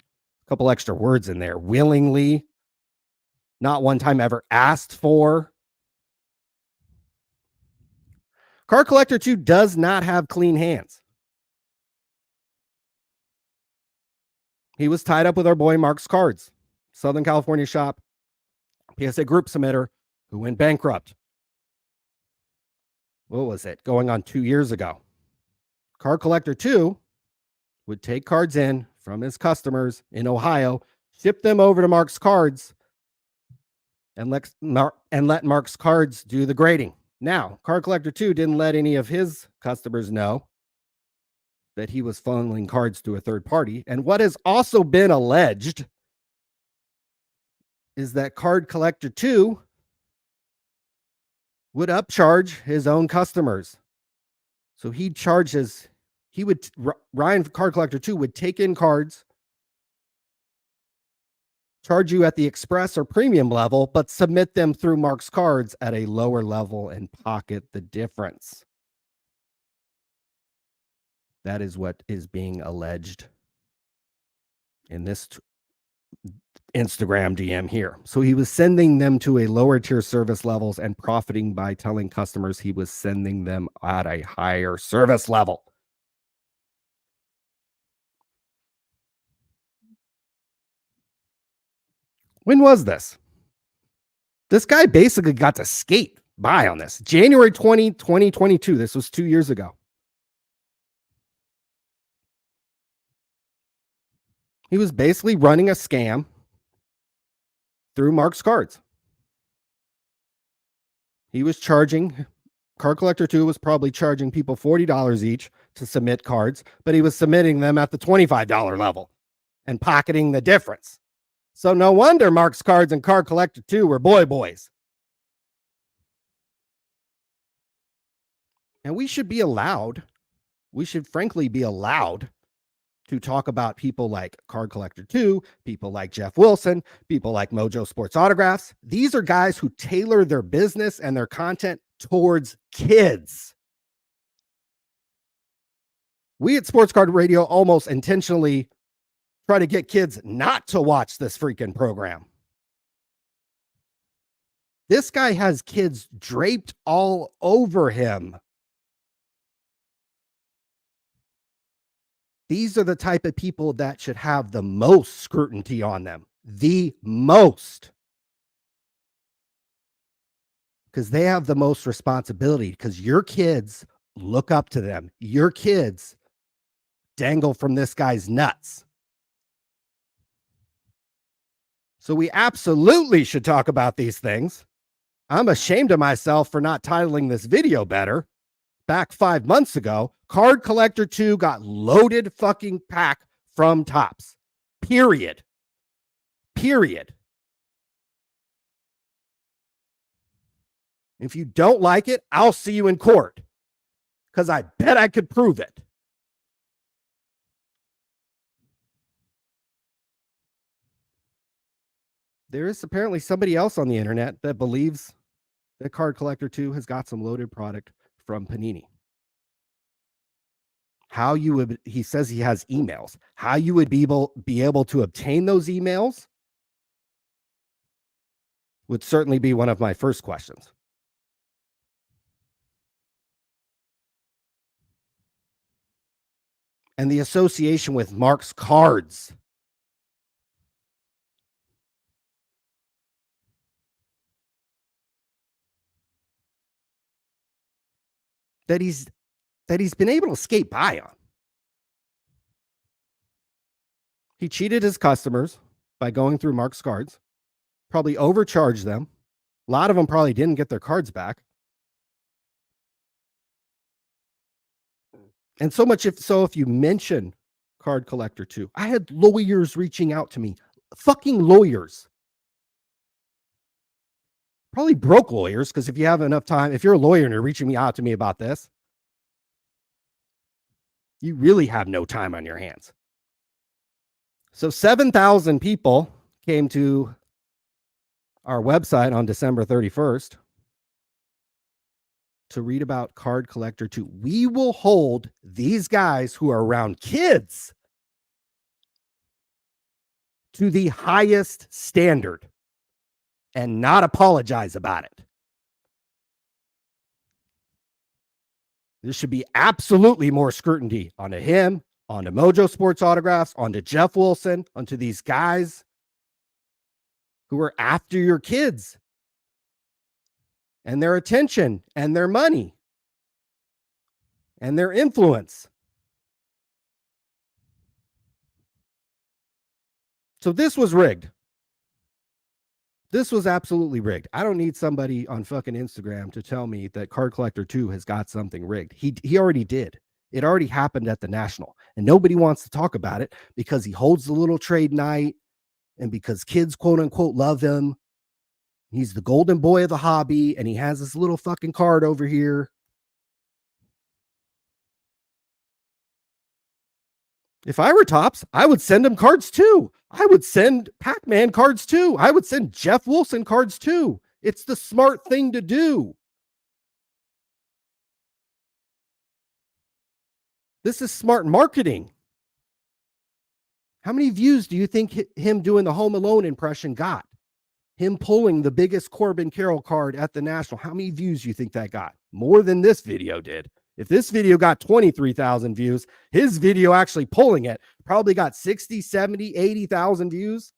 A couple extra words in there. Willingly. Not one time ever asked for. Card Collector 2 does not have clean hands. He was tied up with our boy Mark's Cards, Southern California shop, PSA group submitter, who went bankrupt. What was it? Going on 2 years ago. Card Collector 2 would take cards in from his customers in Ohio, ship them over to Mark's Cards, and let Mark's Cards do the grading. Now, Card Collector 2 didn't let any of his customers know that he was funneling cards to a third party. And what has also been alleged is that Card Collector 2 would upcharge his own customers. So Ryan Card Collector 2 would take in cards, charge you at the express or premium level, but submit them through Mark's Cards at a lower level and pocket the difference. That is what is being alleged in this Instagram DM here. So he was sending them to a lower tier service levels and profiting by telling customers he was sending them at a higher service level. When was this? This guy basically got to skate by on this. January 20, 2022. This was 2 years ago. He was basically running a scam through Mark's Cards. He was charging, Card Collector 2 was probably charging people $40 each to submit cards, but he was submitting them at the $25 level and pocketing the difference. So no wonder Mark's Cards and Card Collector 2 were boys. And we should frankly be allowed to talk about people like Card Collector 2, people like Jeff Wilson, people like Mojo Sports Autographs. These are guys who tailor their business and their content towards kids. We at Sports Card Radio almost intentionally try to get kids not to watch this freaking program. This guy has kids draped all over him. These are the type of people that should have the most scrutiny on them. The most. Because they have the most responsibility, because your kids look up to them. Your kids dangle from this guy's nuts. So we absolutely should talk about these things. I'm ashamed of myself for not titling this video better. Back 5 months ago, Card Collector 2 got loaded fucking pack from Topps. Period. Period. If you don't like it, I'll see you in court, because I bet I could prove it. There is apparently somebody else on the internet that believes that Card Collector 2 has got some loaded product from Panini. How you would, he says he has emails. How you would be able to obtain those emails would certainly be one of my first questions. And the association with Mark's cards. That he's been able to skate by on. He cheated his customers by going through Mark's cards, probably overcharged them. A lot of them probably didn't get their cards back. And so much if you mention Card Collector 2, I had lawyers reaching out to me, fucking lawyers. Probably broke lawyers, because if you have enough time, if you're a lawyer and you're reaching out to me about this, you really have no time on your hands. So 7,000 people came to our website on December 31st to read about Card Collector 2. We will hold these guys who are around kids to the highest standard and not apologize about it. There should be absolutely more scrutiny onto him, onto Mojo Sports Autographs, onto Jeff Wilson, onto these guys who are after your kids and their attention and their money and their influence. So this was rigged. This was absolutely rigged. I don't need somebody on fucking Instagram to tell me that Card Collector 2 has got something rigged. He already did. It already happened at the National, and nobody wants to talk about it because he holds the little trade night and because kids, quote unquote, love him. He's the golden boy of the hobby, and he has this little fucking card over here. If I were Topps, I would send him cards too. I would send Pac-Man cards too. I would send Jeff Wilson cards too. It's the smart thing to do. This is smart marketing. How many views do you think him doing the Home Alone impression got? Him pulling the biggest Corbin Carroll card at the National. How many views do you think that got? More than this video did. If this video got 23,000 views, his video actually pulling it probably got 60, 70, 80,000 views.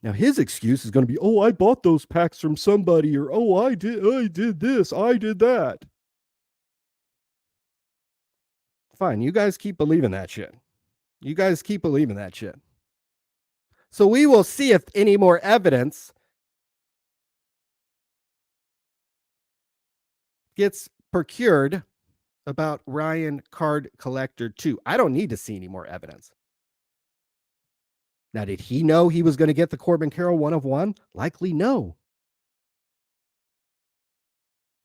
Now his excuse is going to be, oh, I bought those packs from somebody, or oh, I did this, I did that. Fine, you guys keep believing that shit. You guys keep believing that shit. So we will see if any more evidence gets procured about Ryan Card Collector 2. I don't need to see any more evidence. Now, did he know he was going to get the Corbin Carroll 1/1? Likely no.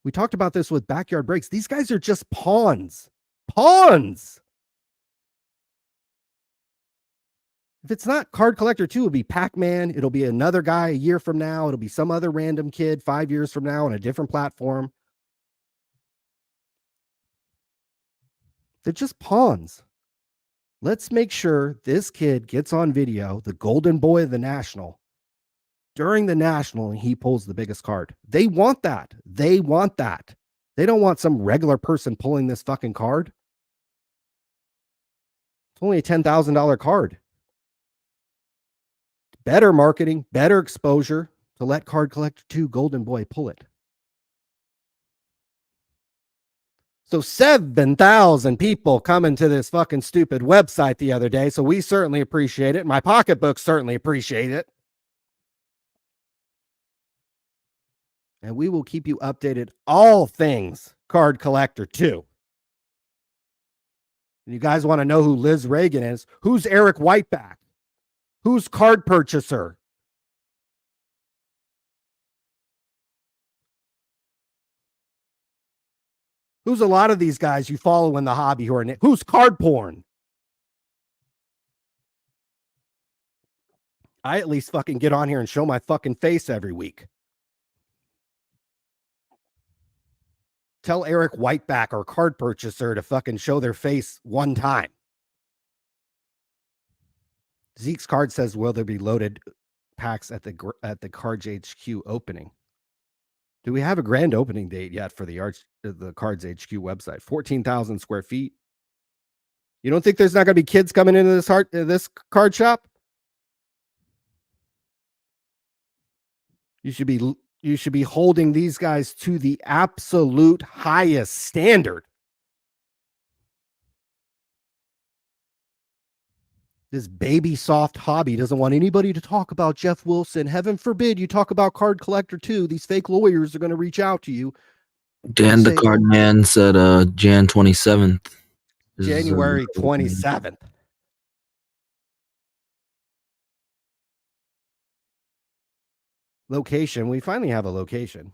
We talked about this with Backyard Breaks. These guys are just pawns. Pawns! If it's not Card Collector 2, it'll be Pac-Man. It'll be another guy a year from now. It'll be some other random kid 5 years from now on a different platform. They're just pawns. Let's make sure this kid gets on video, the golden boy of the National, during the National, and he pulls the biggest card. They want that. They want that. They don't want some regular person pulling this fucking card. It's only a $10,000 card. Better marketing, better exposure to let Card Collector 2 Golden Boy pull it. So 7,000 people coming to this fucking stupid website the other day. So we certainly appreciate it. My pocketbook certainly appreciate it. And we will keep you updated all things Card Collector 2. You guys want to know who Liz Reagan is? Who's Eric Whiteback? Who's Card Purchaser? Who's a lot of these guys you follow in the hobby who are who's Card Porn? I at least fucking get on here and show my fucking face every week. Tell Eric Whiteback or Card Purchaser to fucking show their face one time. Zeke's card says, will there be loaded packs at the Cards HQ opening? Do we have a grand opening date yet for the Cards HQ website? 14,000 square feet. You don't think there's not going to be kids coming into this card shop? You should be holding these guys to the absolute highest standard. This baby soft hobby doesn't want anybody to talk about Jeff Wilson. Heaven forbid you talk about Card Collector 2. These fake lawyers are going to reach out to you. Dan the Card Man said Jan 27th. January 27th. Location. We finally have a location.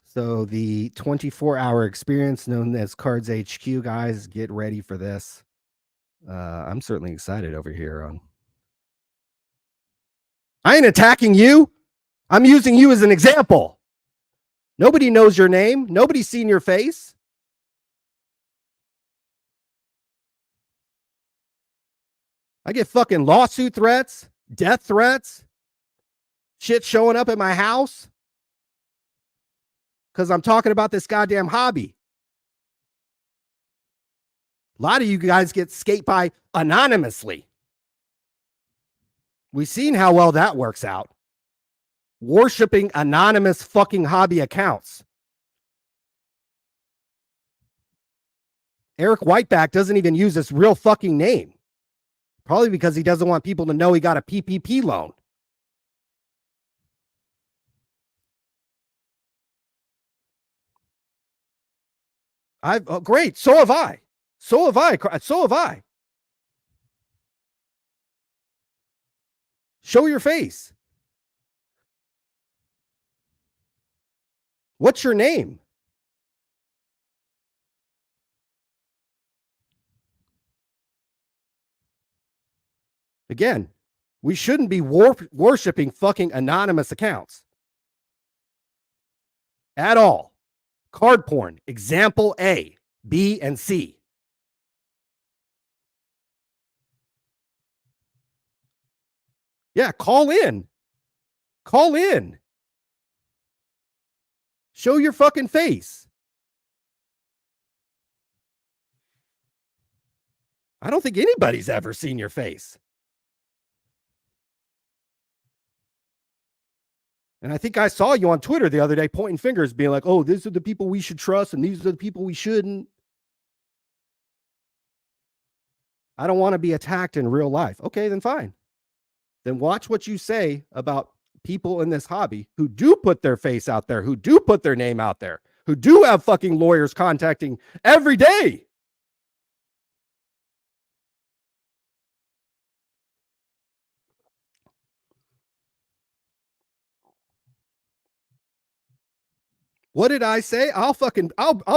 So the 24-hour experience known as Cards HQ, guys, get ready for this. I'm certainly excited over here. I ain't attacking you. I'm using you as an example. Nobody knows your name. Nobody's seen your face. I get fucking lawsuit threats, death threats, shit showing up at my house because I'm talking about this goddamn hobby. A lot of you guys get skate by anonymously. We've seen how well that works out. Worshipping anonymous fucking hobby accounts. Eric Whiteback doesn't even use his real fucking name. Probably because he doesn't want people to know he got a PPP loan. Great. So have I. So have I. So have I. Show your face. What's your name? Again, we shouldn't be worshiping fucking anonymous accounts at all. Card porn, example A, B, and C. Yeah, call in. Call in. Show your fucking face. I don't think anybody's ever seen your face. And I think I saw you on Twitter the other day pointing fingers, being like, oh, these are the people we should trust and these are the people we shouldn't. I don't want to be attacked in real life. Okay, then fine. Then watch what you say about people in this hobby who do put their face out there, who do put their name out there, who do have fucking lawyers contacting every day. What did I say? I'll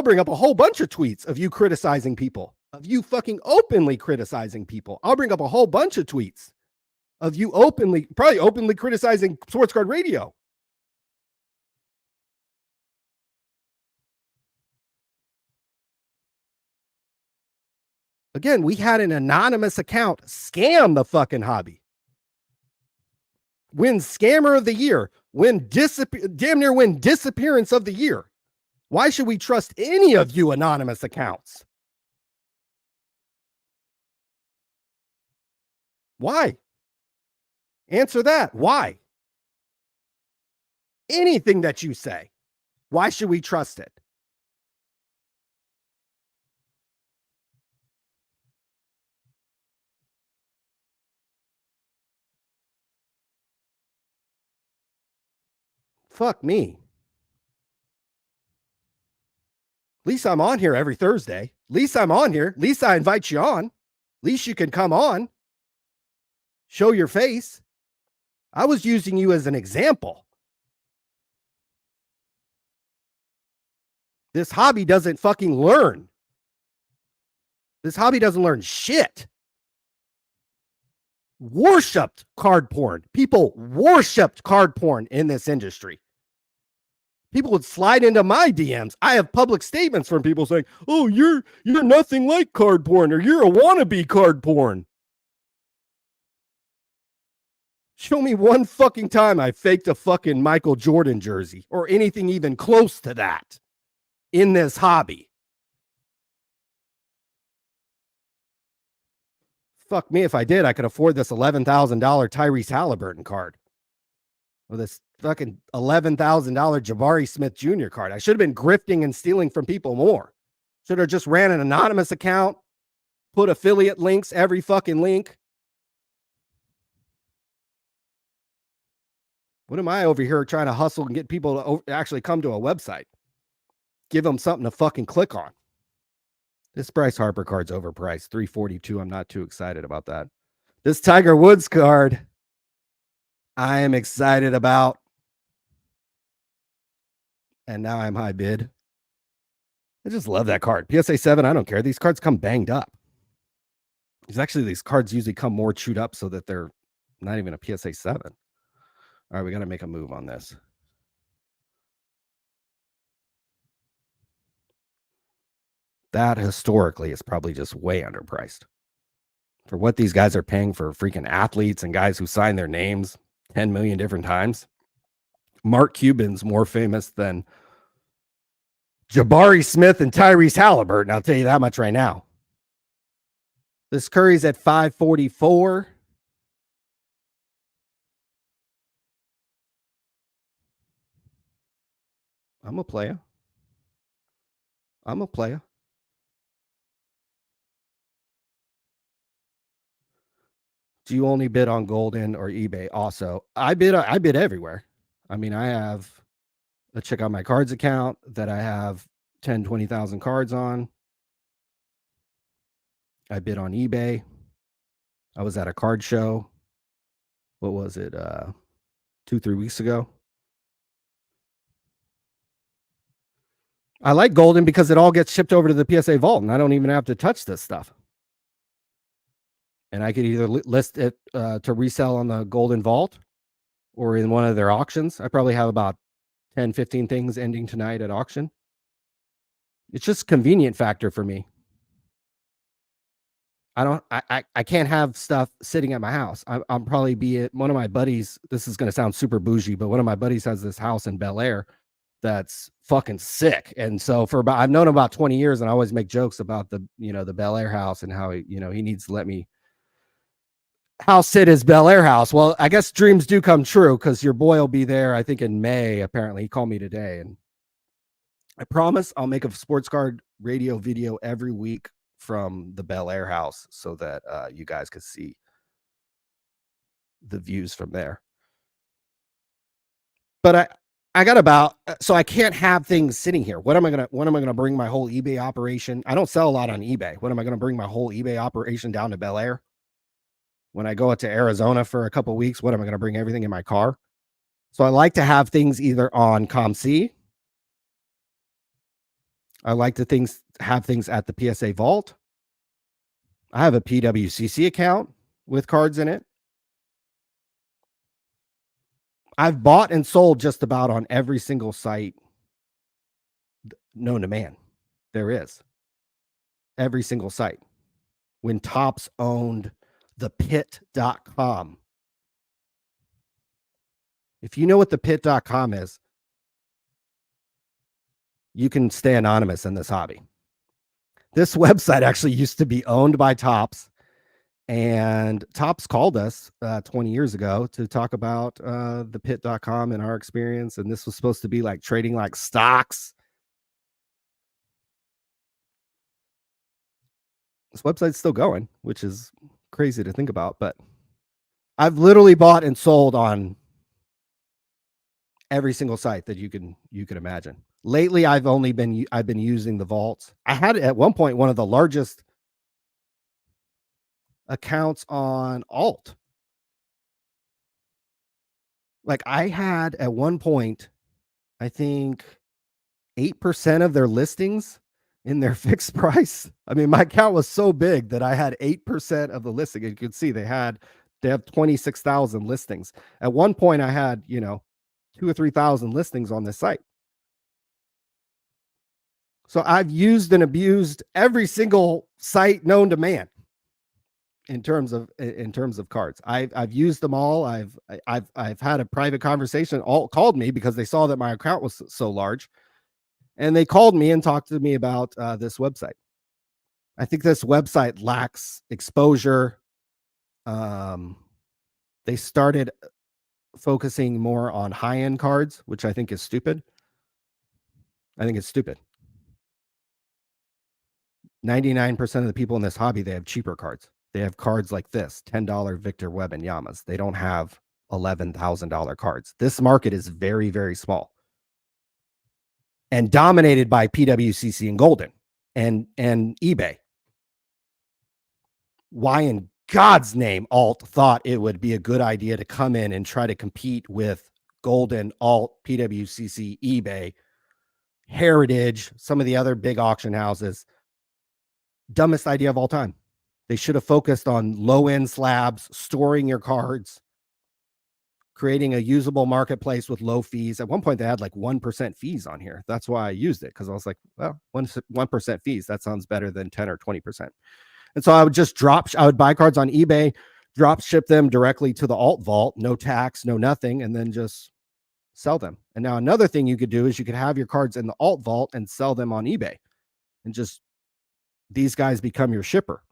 bring up a whole bunch of tweets of you criticizing people, of you fucking openly criticizing people. I'll bring up a whole bunch of tweets of you probably openly criticizing Sports Card Radio. Again, we had an anonymous account scam the fucking hobby. Win scammer of the year. Damn near win disappearance of the year. Why should we trust any of you anonymous accounts? Why? Answer that. Why? Anything that you say, why should we trust it? Fuck me. At least I'm on here every Thursday. At least I'm on here. At least I invite you on. At least you can come on. Show your face. I was using you as an example. This hobby doesn't fucking learn. This hobby doesn't learn shit. Worshipped card porn. People worshipped card porn in this industry. People would slide into my DMs. I have public statements from people saying, "Oh, you're nothing like card porn, or you're a wannabe card porn." Show me one fucking time I faked a fucking Michael Jordan jersey or anything even close to that in this hobby. Fuck me if I did. I could afford this $11,000 Tyrese Halliburton card. Or this fucking $11,000 Jabari Smith Jr. card. I should have been grifting and stealing from people more. Should have just ran an anonymous account, put affiliate links, every fucking link. What am I over here trying to hustle and get people to actually come to a website? Give them something to fucking click on. This Bryce Harper card's overpriced. $342. I'm not too excited about that. This Tiger Woods card, I am excited about. And now I'm high bid. I just love that card. PSA 7, I don't care. These cards come banged up. These cards usually come more chewed up so that they're not even a PSA 7. All right, we got to make a move on this. That historically is probably just way underpriced. For what these guys are paying for freaking athletes and guys who sign their names 10 million different times. Mark Cuban's more famous than Jabari Smith and Tyrese Halliburton. I'll tell you that much right now. This Curry's at 544. I'm a player. Do you only bid on Golden or eBay? Also, I bid everywhere. I mean, let's check out my cards account that I have 10, 20,000 cards on. I bid on eBay. I was at a card show. What was it? 2-3 weeks ago. I like Golden because it all gets shipped over to the PSA vault and I don't even have to touch this stuff. And I could either list it to resell on the Golden Vault or in one of their auctions. I probably have about 10, 15 things ending tonight at auction. It's just a convenient factor for me. I can't have stuff sitting at my house. I'll probably be at one of my buddies. This is going to sound super bougie, but one of my buddies has this house in Bel Air that's fucking sick. And so I've known him about 20 years and I always make jokes about the Bel Air house and how he needs to let me house sit his Bel Air house. Well, I guess dreams do come true because your boy will be there, I think in May, apparently. He called me today. And I promise I'll make a sports card radio video every week from the Bel Air house so that you guys could see the views from there. But I got so I can't have things sitting here. What am I gonna bring my whole eBay operation? I don't sell a lot on eBay. What am I gonna bring my whole eBay operation down to Bel Air? When I go out to Arizona for a couple of weeks, what am I going to bring everything in my car? So I like to have things either on ComC. I like to have things at the PSA vault. I have a PWCC account with cards in it. I've bought and sold just about on every single site known to man. There is. Every single site. when Topps owned thepit.com. If you know what thepit.com is, you can stay anonymous in this hobby. This website actually used to be owned by Topps, and Topps called us 20 years ago to talk about thepit.com and our experience. And this was supposed to be like trading like stocks. This website's still going, which is crazy to think about, but I've literally bought and sold on every single site that you can imagine. Lately, I've been using the vaults. I had at one point one of the largest accounts on alt. Like I had at one point, I think 8% of their listings in their fixed price. I mean, my account was so big that I had 8% of the listing. You can see they have 26,000 listings. At one point I had, 2,000 or 3,000 listings on this site. So I've used and abused every single site known to man in terms of cards. I've used them all. I've had a private conversation. All called me because they saw that my account was so large, and they called me and talked to me about this website. I think this website lacks exposure. They started focusing more on high-end cards, which I think is stupid. I think it's stupid. 99% of the people in this hobby, they have cheaper cards. They have cards like this, $10 Victor Wembanyama's. They don't have $11,000 cards. This market is very, very small and dominated by PWCC and Golden and eBay. Why in God's name alt thought it would be a good idea to come in and try to compete with Golden, alt, PWCC, eBay, Heritage, some of the other big auction houses? Dumbest idea of all time. They should have focused on low-end slabs, storing your cards, creating a usable marketplace with low fees. At one point, they had like 1% fees on here. That's why I used it, because I was like, well, 1% fees. That sounds better than 10 or 20%. And so I would just I would buy cards on eBay, drop ship them directly to the alt vault, no tax, no nothing, and then just sell them. And now another thing you could do is you could have your cards in the alt vault and sell them on eBay, and just these guys become your shipper.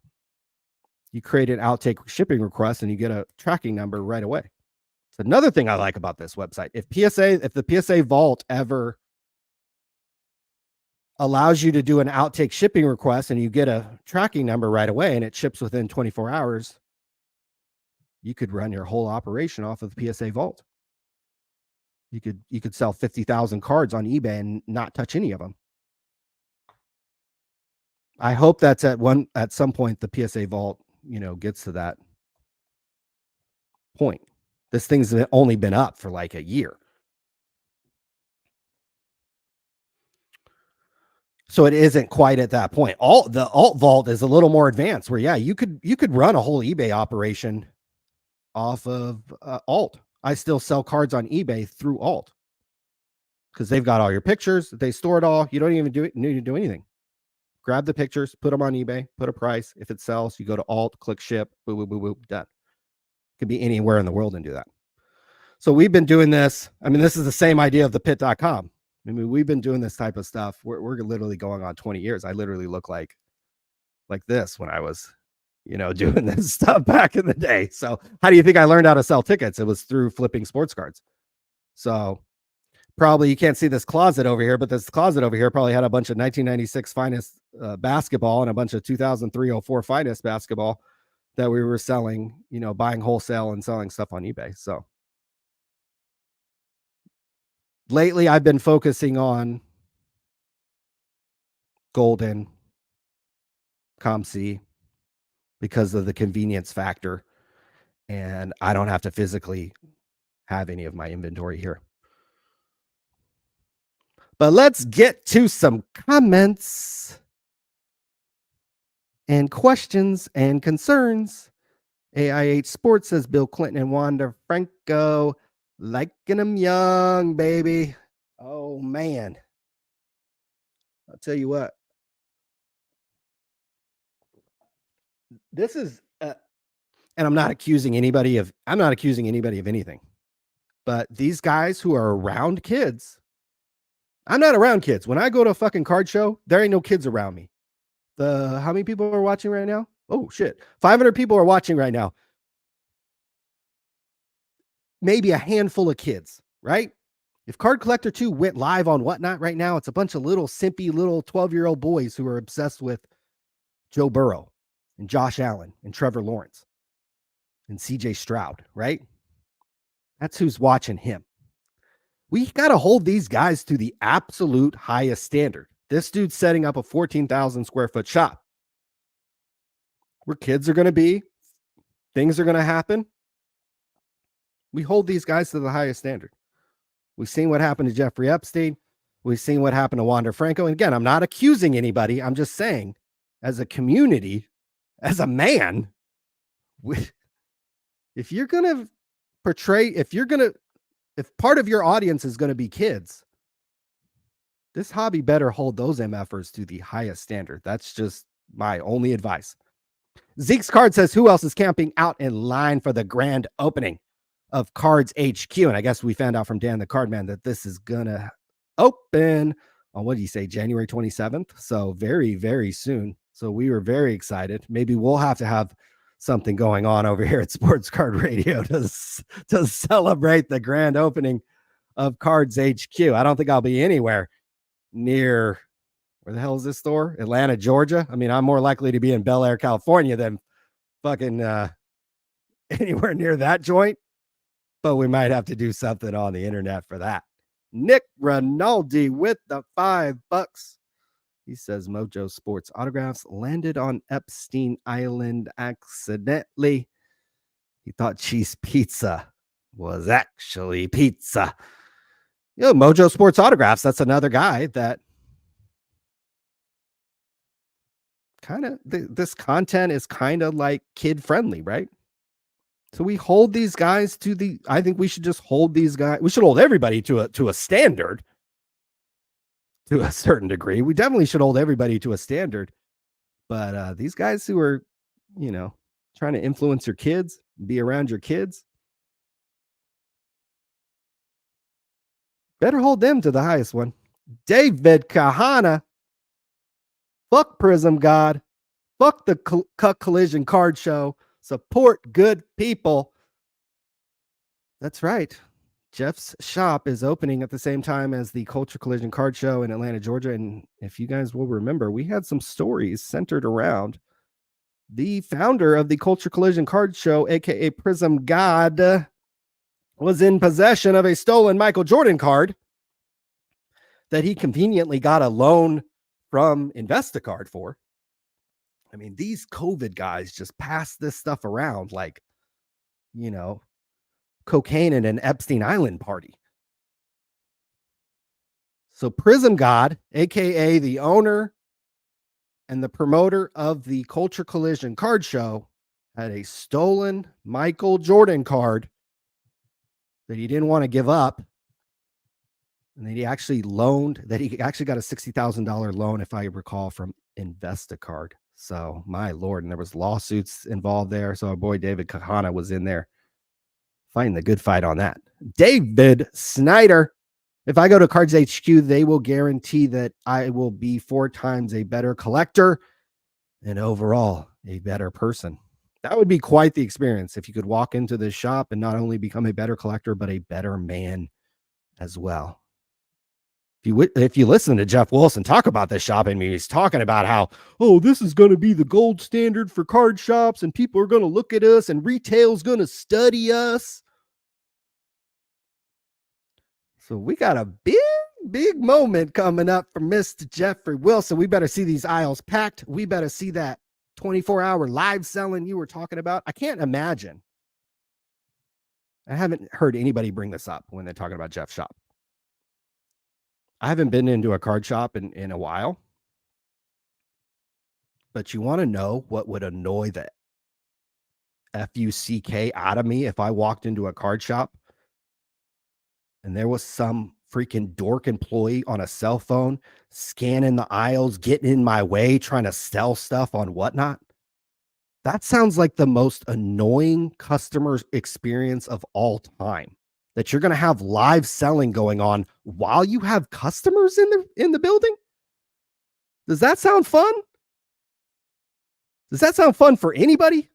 You create an outtake shipping request and you get a tracking number right away. It's another thing I like about this website. If the PSA vault ever allows you to do an outtake shipping request and you get a tracking number right away and it ships within 24 hours, you could run your whole operation off of the PSA vault. You could sell 50,000 cards on eBay and not touch any of them. I hope that's at some point the PSA vault, gets to that point. This thing's only been up for like a year. So it isn't quite at that point. The alt vault is a little more advanced where, yeah, you could run a whole eBay operation off of alt. I still sell cards on eBay through alt because they've got all your pictures. They store it all. You don't even need to do anything. Grab the pictures, put them on eBay, put a price. If it sells, you go to alt, click ship, boop, boop, boop, boop, done. Could be anywhere in the world and do that. So we've been doing this. I mean, this is the same idea of the pit.com. I mean, we've been doing this type of stuff. We're literally going on 20 years. I literally look like this when I was, doing this stuff back in the day. So how do you think I learned how to sell tickets? It was through flipping sports cards. So probably you can't see this closet over here, but this closet over here probably had a bunch of 1996 finest basketball and a bunch of 2003-04 finest basketball that we were selling, buying wholesale and selling stuff on eBay. So lately I've been focusing on Golden, ComC, because of the convenience factor. And I don't have to physically have any of my inventory here. But let's get to some comments and questions and concerns. AIH Sports says Bill Clinton and Wanda Franco, liking them young, baby. Oh, man. I'll tell you what. This is, and I'm not accusing anybody of anything, but these guys who are around kids, I'm not around kids. When I go to a fucking card show, there ain't no kids around me. How many people are watching right now? Oh shit. 500 people are watching right now. Maybe a handful of kids, right? If Card Collector 2 went live on Whatnot right now, it's a bunch of little simpy little 12-year-old boys who are obsessed with Joe Burrow and Josh Allen and Trevor Lawrence and CJ Stroud, right? That's who's watching him. We got to hold these guys to the absolute highest standard. This dude's setting up a 14,000 square foot shop where kids are going to be, things are going to happen. We hold these guys to the highest standard. We've seen what happened to Jeffrey Epstein. We've seen what happened to Wander Franco. And again, I'm not accusing anybody. I'm just saying, as a community, as a man, if you're going to portray, if part of your audience is going to be kids, this hobby better hold those MFers to the highest standard. That's just my only advice. Zeke's Card says, who else is camping out in line for the grand opening of Cards HQ? And I guess we found out from Dan the Cardman that this is going to open on, what did you say, January 27th? So very, very soon. So we were very excited. Maybe we'll have to have something going on over here at Sports Card Radio to celebrate the grand opening of Cards HQ. I don't think I'll be anywhere near, where the hell is this store? Atlanta, Georgia. I mean, I'm more likely to be in Bel Air, California than fucking anywhere near that joint. But we might have to do something on the internet for that. Nick Rinaldi with the $5. He says Mojo Sports autographs landed on Epstein Island accidentally. He thought cheese pizza was actually pizza. You know, Mojo Sports autographs, that's another guy that kind of, this content is kind of like kid friendly, right? So we hold these guys to the, I think we should just hold these guys, we should hold everybody to a standard to a certain degree. We definitely should hold everybody to a standard. But these guys who are, you know, trying to influence your kids, be around your kids, better hold them to the highest one. David Kahana, fuck Prism God, fuck the Cut Collision Card Show, support good people. That's right. Jeff's shop is opening at the same time as the Culture Collision Card Show in Atlanta, Georgia. And if you guys will remember, we had some stories centered around the founder of the Culture Collision Card Show, aka Prism God, was in possession of a stolen Michael Jordan card that he conveniently got a loan from InvestaCard for. I mean, these COVID guys just pass this stuff around like, you know, cocaine in an Epstein Island party. So Prism God, aka the owner and the promoter of the Culture Collision Card Show, had a stolen Michael Jordan card that he didn't want to give up. And that he actually got a $60,000 loan, if I recall, from InvestaCard. So my Lord, and there was lawsuits involved there. So our boy David Kahana was in there fighting the good fight on that. David Snyder, if I go to Cards HQ, they will guarantee that I will be 4 times a better collector and overall a better person. That would be quite the experience if you could walk into this shop and not only become a better collector, but a better man as well. If you listen to Jeff Wilson talk about this shop, I mean, he's talking about how, oh, this is going to be the gold standard for card shops and people are going to look at us and retail's going to study us. So we got a big moment coming up for Mr. Jeffrey Wilson. We better see these aisles packed. We better see that 24-hour live selling you were talking about. I can't imagine. I haven't heard anybody bring this up when they're talking about Jeff's shop. I haven't been into a card shop in a while. But you want to know what would annoy the FUCK out of me if I walked into a card shop and there was some freaking dork employee on a cell phone scanning the aisles, getting in my way, trying to sell stuff on Whatnot? That sounds like the most annoying customer experience of all time. That you're going to have live selling going on while you have customers in the building? Does that sound fun? Does that sound fun for anybody?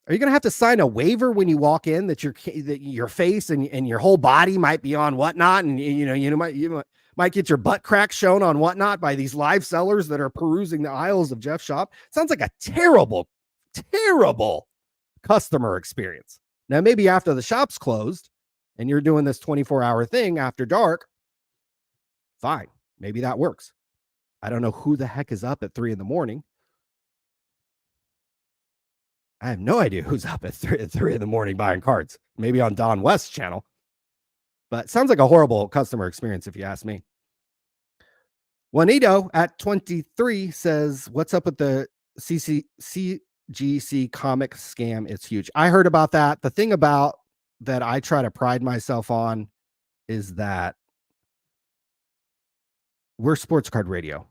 Are you going to have to sign a waiver when you walk in that your face and your whole body might be on Whatnot, and you might get your butt crack shown on Whatnot by these live sellers that are perusing the aisles of Jeff's shop? Sounds like a terrible, terrible customer experience. Now, maybe after the shop's closed and you're doing this 24-hour thing after dark, fine. Maybe that works. I don't know who the heck is up at 3 a.m. I have no idea who's up at 3 a.m. buying cards. Maybe on Don West's channel. But it sounds like a horrible customer experience if you ask me. Juanito at 23 says, what's up with the CGC comic scam? It's huge. I heard about that. The thing about that I try to pride myself on is that we're sports card radio.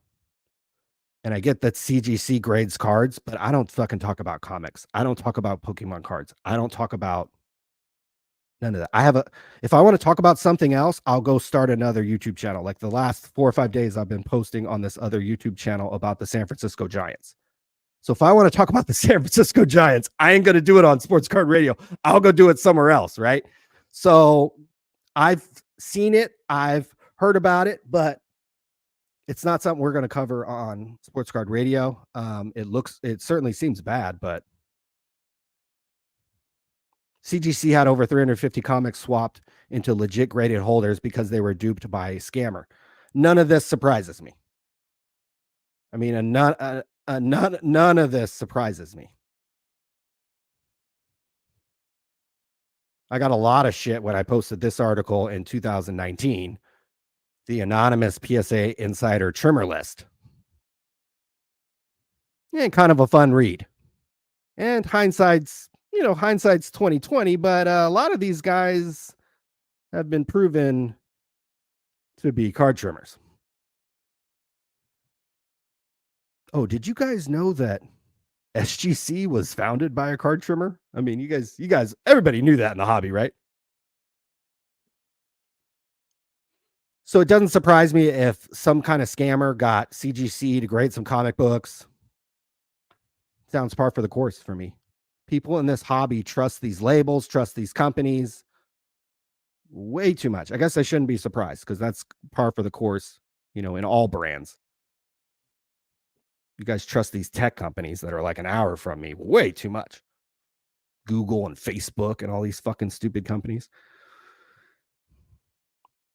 And I get that CGC grades cards, but I don't fucking talk about comics. I don't talk about Pokemon cards. I don't talk about none of that. If I want to talk about something else, I'll go start another YouTube channel. Like the last 4 or 5 days, I've been posting on this other YouTube channel about the San Francisco Giants. So if I want to talk about the San Francisco Giants, I ain't going to do it on Sports Card Radio. I'll go do it somewhere else, right? So I've seen it. I've heard about it, but it's not something we're going to cover on Sports Card Radio. It certainly seems bad, but CGC had over 350 comics swapped into legit graded holders because they were duped by a scammer. None of this surprises me. I mean, none of this surprises me. I got a lot of shit when I posted this article in 2019. The anonymous PSA insider trimmer list. And kind of a fun read. And hindsight's 2020, but a lot of these guys have been proven to be card trimmers. Oh, did you guys know that SGC was founded by a card trimmer? I mean, you guys, everybody knew that in the hobby, right? So it doesn't surprise me if some kind of scammer got CGC to grade some comic books. Sounds par for the course for me. People in this hobby trust these labels, trust these companies way too much. I guess I shouldn't be surprised because that's par for the course, in all brands. You guys trust these tech companies that are like an hour from me way too much. Google and Facebook and all these fucking stupid companies.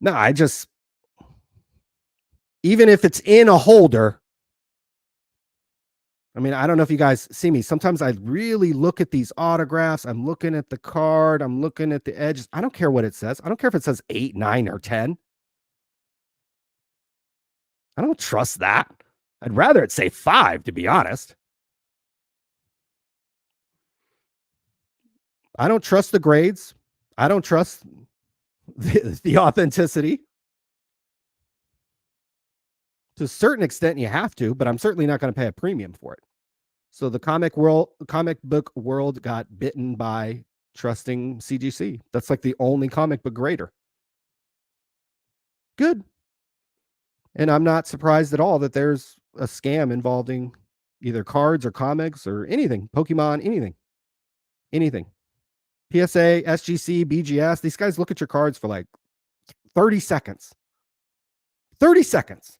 No, even if it's in a holder, I mean, I don't know if you guys see me. Sometimes I really look at these autographs. I'm looking at the card. I'm looking at the edges. I don't care what it says. I don't care if it says 8, 9, or 10. I don't trust that. I'd rather it say 5, to be honest. I don't trust the grades. I don't trust the authenticity. To a certain extent, you have to, but I'm certainly not going to pay a premium for it. So the comic book world got bitten by trusting CGC. That's like the only comic book grader. Good. And I'm not surprised at all that there's a scam involving either cards or comics or anything, Pokemon, anything. PSA, SGC, BGS. These guys look at your cards for like 30 seconds. 30 seconds.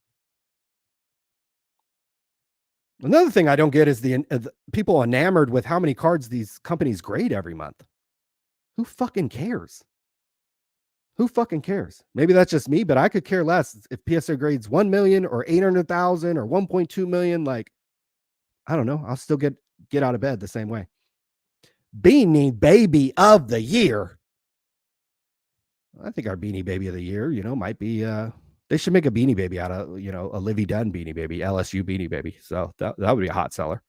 Another thing I don't get is the people enamored with how many cards these companies grade every month. Who fucking cares? Who fucking cares? Maybe that's just me, but I could care less if PSA grades 1 million or 800,000 or 1.2 million. Like, I don't know. I'll still get out of bed the same way. Beanie Baby of the Year. I think our Beanie Baby of the Year, might be they should make a Beanie Baby out of, a Livy Dunn Beanie Baby, LSU Beanie Baby. So that would be a hot seller.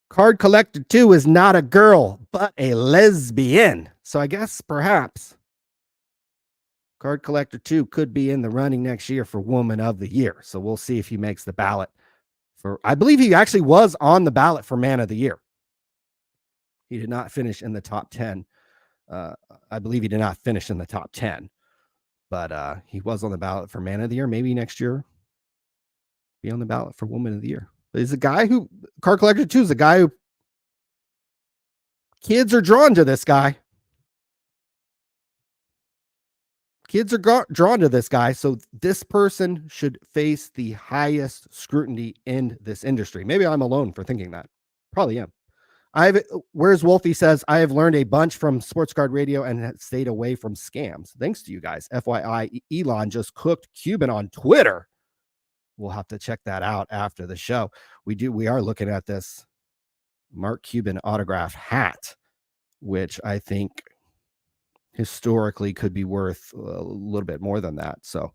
Card Collector 2 is not a girl, but a lesbian. So I guess perhaps Card Collector 2 could be in the running next year for Woman of the Year. So we'll see if he makes the ballot I believe he actually was on the ballot for Man of the Year. He did not finish in the top 10. I believe he did not finish in the top 10, but he was on the ballot for Man of the Year. Maybe next year be on the ballot for Woman of the Year. But he's a guy who, Card Collector 2 is a guy who kids are drawn to this guy. Kids are drawn to this guy, so this person should face the highest scrutiny in this industry. Maybe I'm alone for thinking that. Probably am. Where's Wolfie says, I have learned a bunch from Sports Card Radio and have stayed away from scams. Thanks to you guys. FYI, Elon just cooked Cuban on Twitter. We'll have to check that out after the show. We are looking at this Mark Cuban autograph hat, which I think historically could be worth a little bit more than that. So,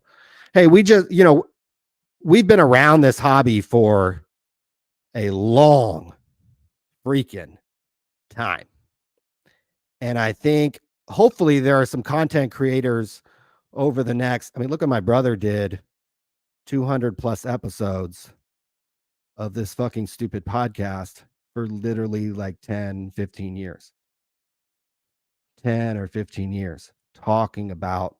hey, we've been around this hobby for a long freaking time. And I think hopefully there are some content creators over the next, look at my brother did 200 plus episodes of this fucking stupid podcast for literally like 10, 15 years. 10 or 15 years talking about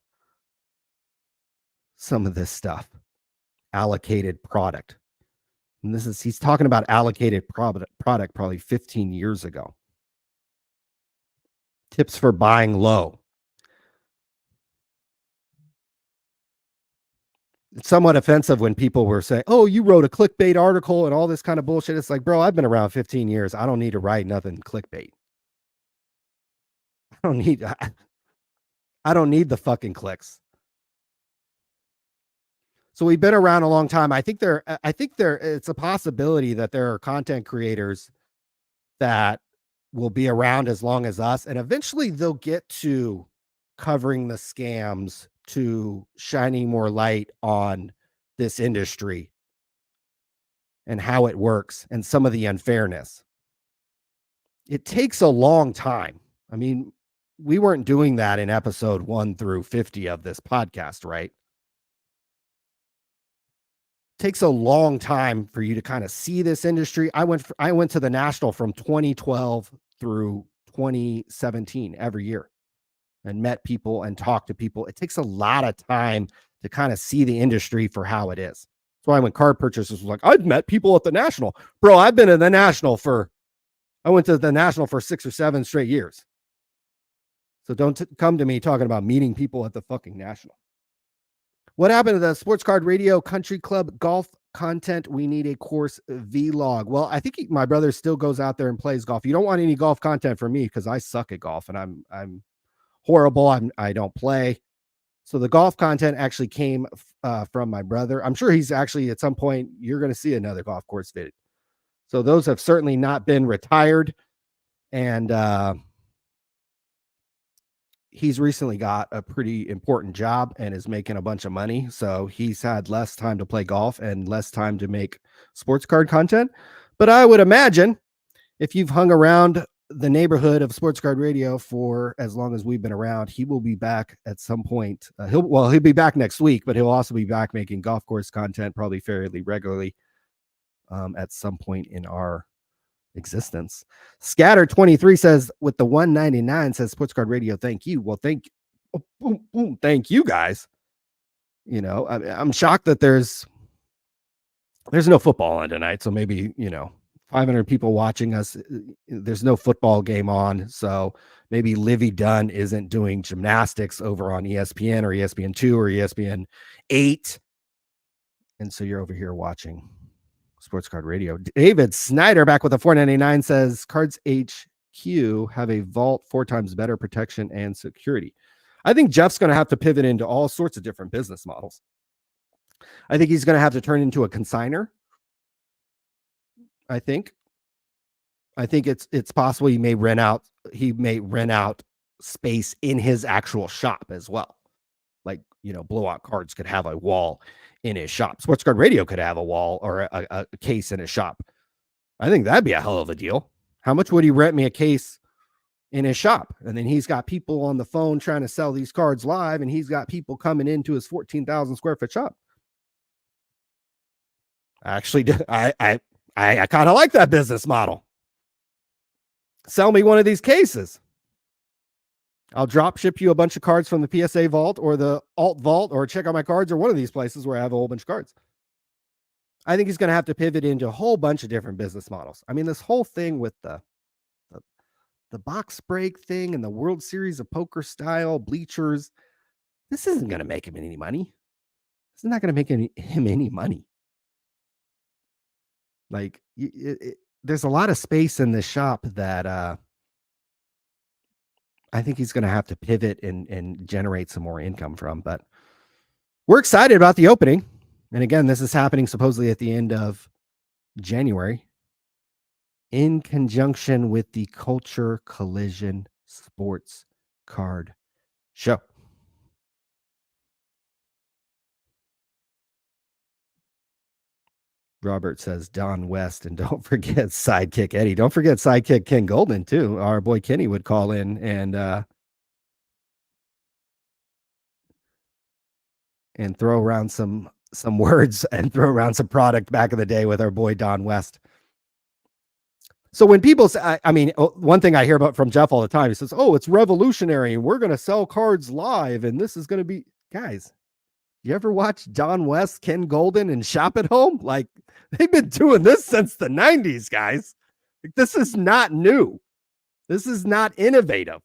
some of this stuff. Allocated product. And he's talking about allocated product probably 15 years ago. Tips for buying low. It's somewhat offensive when people were saying, oh, you wrote a clickbait article and all this kind of bullshit. It's like, bro, I've been around 15 years. I don't need to write nothing clickbait. I don't need the fucking clicks. So we've been around a long time. I think it's a possibility that there are content creators that will be around as long as us, and eventually they'll get to covering the scams, to shining more light on this industry and how it works and some of the unfairness. It takes a long time. We weren't doing that in episode 1 through 50 of this podcast, right? It takes a long time for you to kind of see this industry. I went to the National from 2012 through 2017 every year and met people and talked to people. It takes a lot of time to kind of see the industry for how it is. That's why when card purchasers was like, I've met people at the National. Bro, I went to the National for 6 or 7 straight years. So don't come to me talking about meeting people at the fucking National. What happened to the Sports Card Radio Country Club golf content? We need a course vlog. Well, I think my brother still goes out there and plays golf. You don't want any golf content from me because I suck at golf and I'm horrible. I don't play. So the golf content actually came from my brother. I'm sure he's actually at some point you're going to see another golf course video. So those have certainly not been retired. And he's recently got a pretty important job and is making a bunch of money. So he's had less time to play golf and less time to make sports card content. But I would imagine if you've hung around the neighborhood of Sports Card Radio for as long as we've been around, he will be back at some point. He'll be back next week, but he'll also be back making golf course content probably fairly regularly at some point in our existence. Scatter 23 says with the 199 says Sports Card Radio, thank you. Well, thank you guys. I'm shocked that there's no football on tonight, so maybe 500 people watching us. There's no football game on, so maybe Livy Dunn isn't doing gymnastics over on ESPN or ESPN2 or ESPN 8, and so you're over here watching Sports Card Radio. David Snyder back with a 499 says Cards HQ have a vault 4 times better protection and security. I think Jeff's going to have to pivot into all sorts of different business models. I think he's going to have to turn into a consigner. I think it's possible he may rent out space in his actual shop as well. Like, Blowout Cards could have a wall in his shop. Sports Card Radio could have a wall or a case in his shop. I think that'd be a hell of a deal. How much would he rent me a case in his shop? And then he's got people on the phone trying to sell these cards live, and he's got people coming into his 14,000 square foot shop. Actually, I kind of like that business model. Sell me one of these cases. I'll drop ship you a bunch of cards from the PSA vault or the alt vault, or check out my cards or one of these places where I have a whole bunch of cards. I think he's going to have to pivot into a whole bunch of different business models. I mean, this whole thing with the box break thing and the World Series of Poker style bleachers, this isn't going to make him any money. This is not going to make him any money. Like, there's a lot of space in this shop that I think he's going to have to pivot and generate some more income from. But we're excited about the opening. And again, this is happening supposedly at the end of January in conjunction with the Culture Collision Sports Card Show. Robert says Don West, and don't forget Sidekick Eddie. Don't forget Sidekick Ken Goldman too. Our boy Kenny would call in and throw around some words and throw around some product back in the day with our boy Don West. So when people say, I mean, one thing I hear about from Jeff all the time, he says, "Oh, it's revolutionary, and we're going to sell cards live, and this is going to be..." Guys, you ever watch Don West, Ken Golden, and Shop at Home? Like, they've been doing this since the 90s, guys. Like, this is not new. This is not innovative.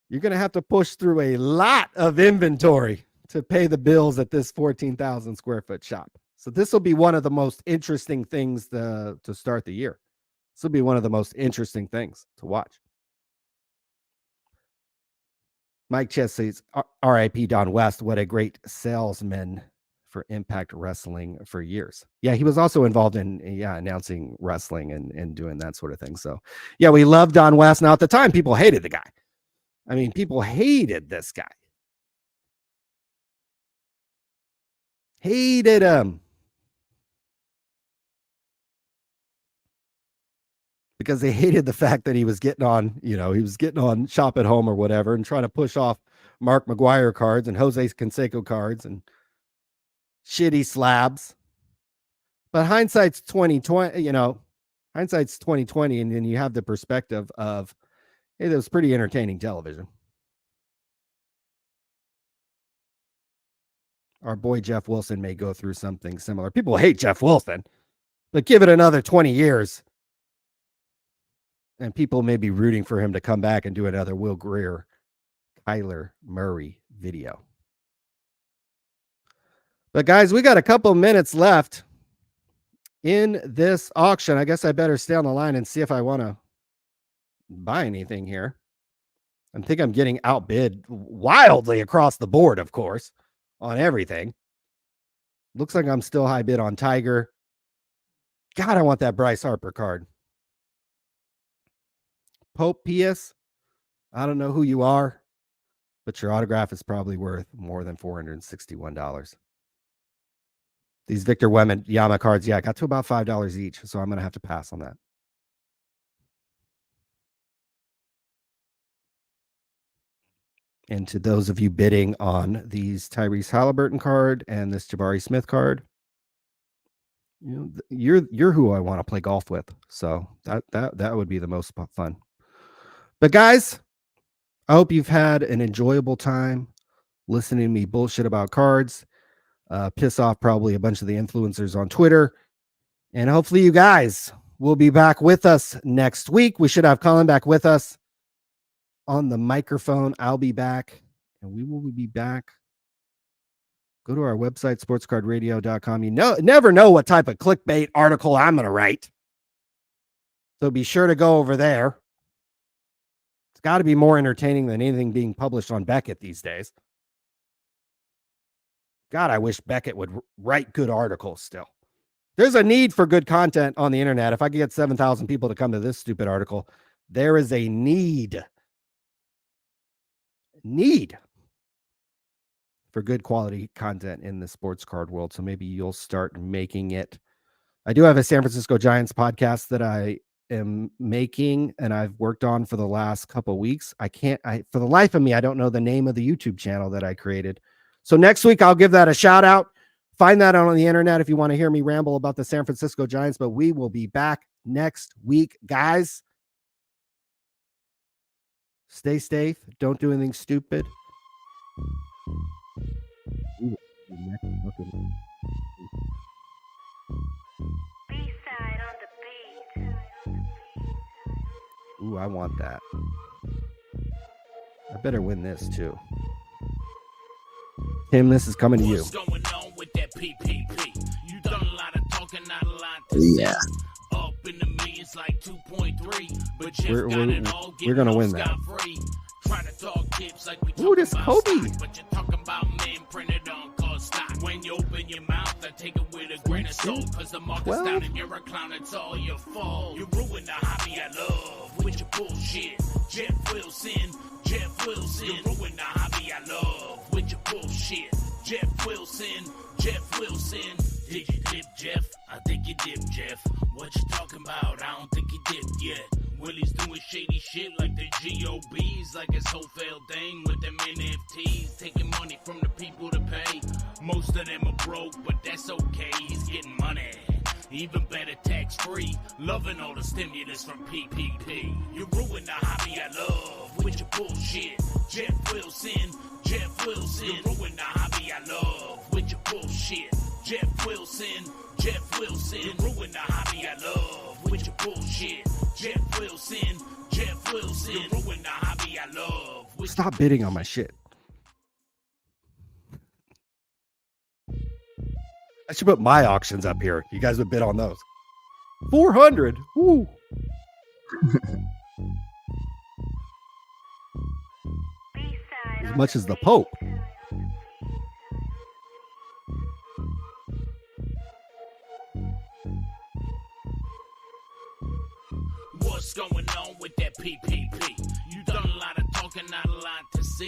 You're going to have to push through a lot of inventory to pay the bills at this 14,000 square foot shop. So this will be one of the most interesting things to start the year. This will be one of the most interesting things to watch. Mike Chess says, R.I.P. Don West. What a great salesman for Impact Wrestling for years. Yeah, he was also involved in announcing wrestling and doing that sort of thing. So, yeah, we love Don West. Now, at the time, people hated the guy. I mean, people hated this guy. Hated him. Because they hated the fact that he was getting on Shop at Home or whatever and trying to push off Mark McGuire cards and Jose Canseco cards and shitty slabs. But hindsight's 2020, hindsight's 2020, and then you have the perspective of, hey, that was pretty entertaining television. Our boy Jeff Wilson may go through something similar. People hate Jeff Wilson, but give it another 20 years. And people may be rooting for him to come back and do another Will Greer, Kyler Murray video. But guys, we got a couple minutes left in this auction. I guess I better stay on the line and see if I want to buy anything here. I think I'm getting outbid wildly across the board, of course, on everything. Looks like I'm still high bid on Tiger. God, I want that Bryce Harper card. Pope PS, I don't know who you are, but your autograph is probably worth more than $461. These Victor Wembanyama cards, yeah, got to about $5 each, so I'm going to have to pass on that. And to those of you bidding on these Tyrese Halliburton card and this Jabari Smith card, you're who I want to play golf with. So that would be the most fun. But guys, I hope you've had an enjoyable time listening to me bullshit about cards, piss off probably a bunch of the influencers on Twitter. And hopefully you guys will be back with us next week. We should have Colin back with us on the microphone. I'll be back, and we will be back. Go to our website, sportscardradio.com. You never know what type of clickbait article I'm going to write. So be sure to go over there. It's got to be more entertaining than anything being published on Beckett these days. God, I wish Beckett would write good articles still. There's a need for good content on the internet. If I could get 7,000 people to come to this stupid article, there is a need for good quality content in the sports card world. So maybe you'll start making it. I do have a San Francisco Giants podcast that I am making and I've worked on for the last couple of weeks. For the life of me, I don't know the name of the YouTube channel that I created. So next week, I'll give that a shout out. Find that out on the internet if you want to hear me ramble about the San Francisco Giants, but we will be back next week, guys. Stay safe. Don't do anything stupid. B-side on the beat. Ooh, I want that. I better win this too. Tim, this is coming to you. What's going on with that PPP? You done a lot of talking, not a lot to say. Up in the millions like 2.3, but Jeff got it all. We're gonna win that. Free. Try to talk tips like we Ooh, this about Kobe. stock, but you're talking about men printed on cause stock. When you open your mouth, I take it with a grain of salt, cause the market's 12. down and you're a clown, it's all your fault. You ruined the hobby I love with your bullshit. Jeff Wilson, Jeff Wilson. You ruined the hobby I love with your bullshit. Jeff Wilson, Jeff Wilson. Did you dip, Jeff? I think you dipped, Jeff. What you talking about? I don't think you dipped yet. Willie's doing shady shit like the GOBs, like his whole failed thing with them NFTs, taking money from the people to pay. Most of them are broke, but that's okay, he's getting money. Even better, tax-free, loving all the stimulus from PPP. You ruined the hobby I love with your bullshit. Jeff Wilson, Jeff Wilson. You ruined the hobby I love with your bullshit. Jeff Wilson, Jeff Wilson. You ruined the hobby I love with your bullshit. Jeff Wilson, Jeff Wilson. You ruined the hobby I love. Stop bidding on my shit. I should put my auctions up here. You guys would bid on those. 400. Woo. B-side As on much the as the beat. Pope. What's going on with that PPP? You done a lot of talking, not a lot to see.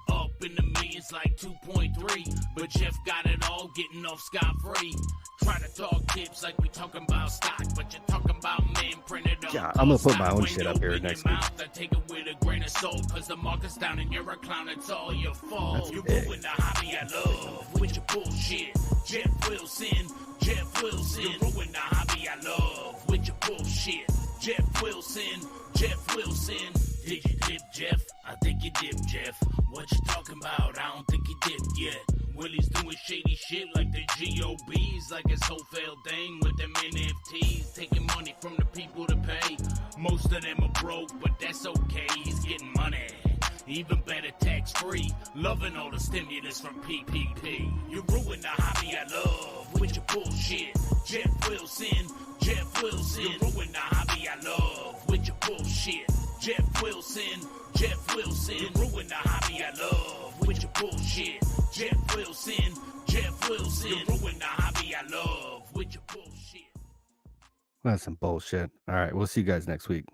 Up in the millions like 2.3, but Jeff got it all, getting off scot-free. Try to talk tips like we talking about stock, but you're talking about men printed on. Yeah, I'm gonna put my own When shit you up here open next your week. mouth, I take it with a grain of salt, cause the market's down and you're a clown, it's all your fault. That's You big. ruined the hobby I love with your bullshit. Jeff Wilson, Jeff Wilson. You ruined the hobby I love with your bullshit. Jeff Wilson, Jeff Wilson. Did you dip, Jeff? I think you dipped, Jeff. What you talking about? I don't think you dipped yet. Willie's doing shady shit like the GOBs, like his whole failed thing with them NFTs, taking money from the people to pay. Most of them are broke, but that's okay, he's getting money. Even better, tax-free, loving all the stimulus from PPP. You ruined the hobby I love with your bullshit. Jeff Wilson, Jeff Wilson. You ruined the hobby I love with your bullshit. Jeff Wilson, Jeff Wilson. You ruined the hobby I love with your bullshit. Jeff Wilson, Jeff Wilson. You ruined the hobby I love with your bullshit. That's some bullshit. All right, we'll see you guys next week.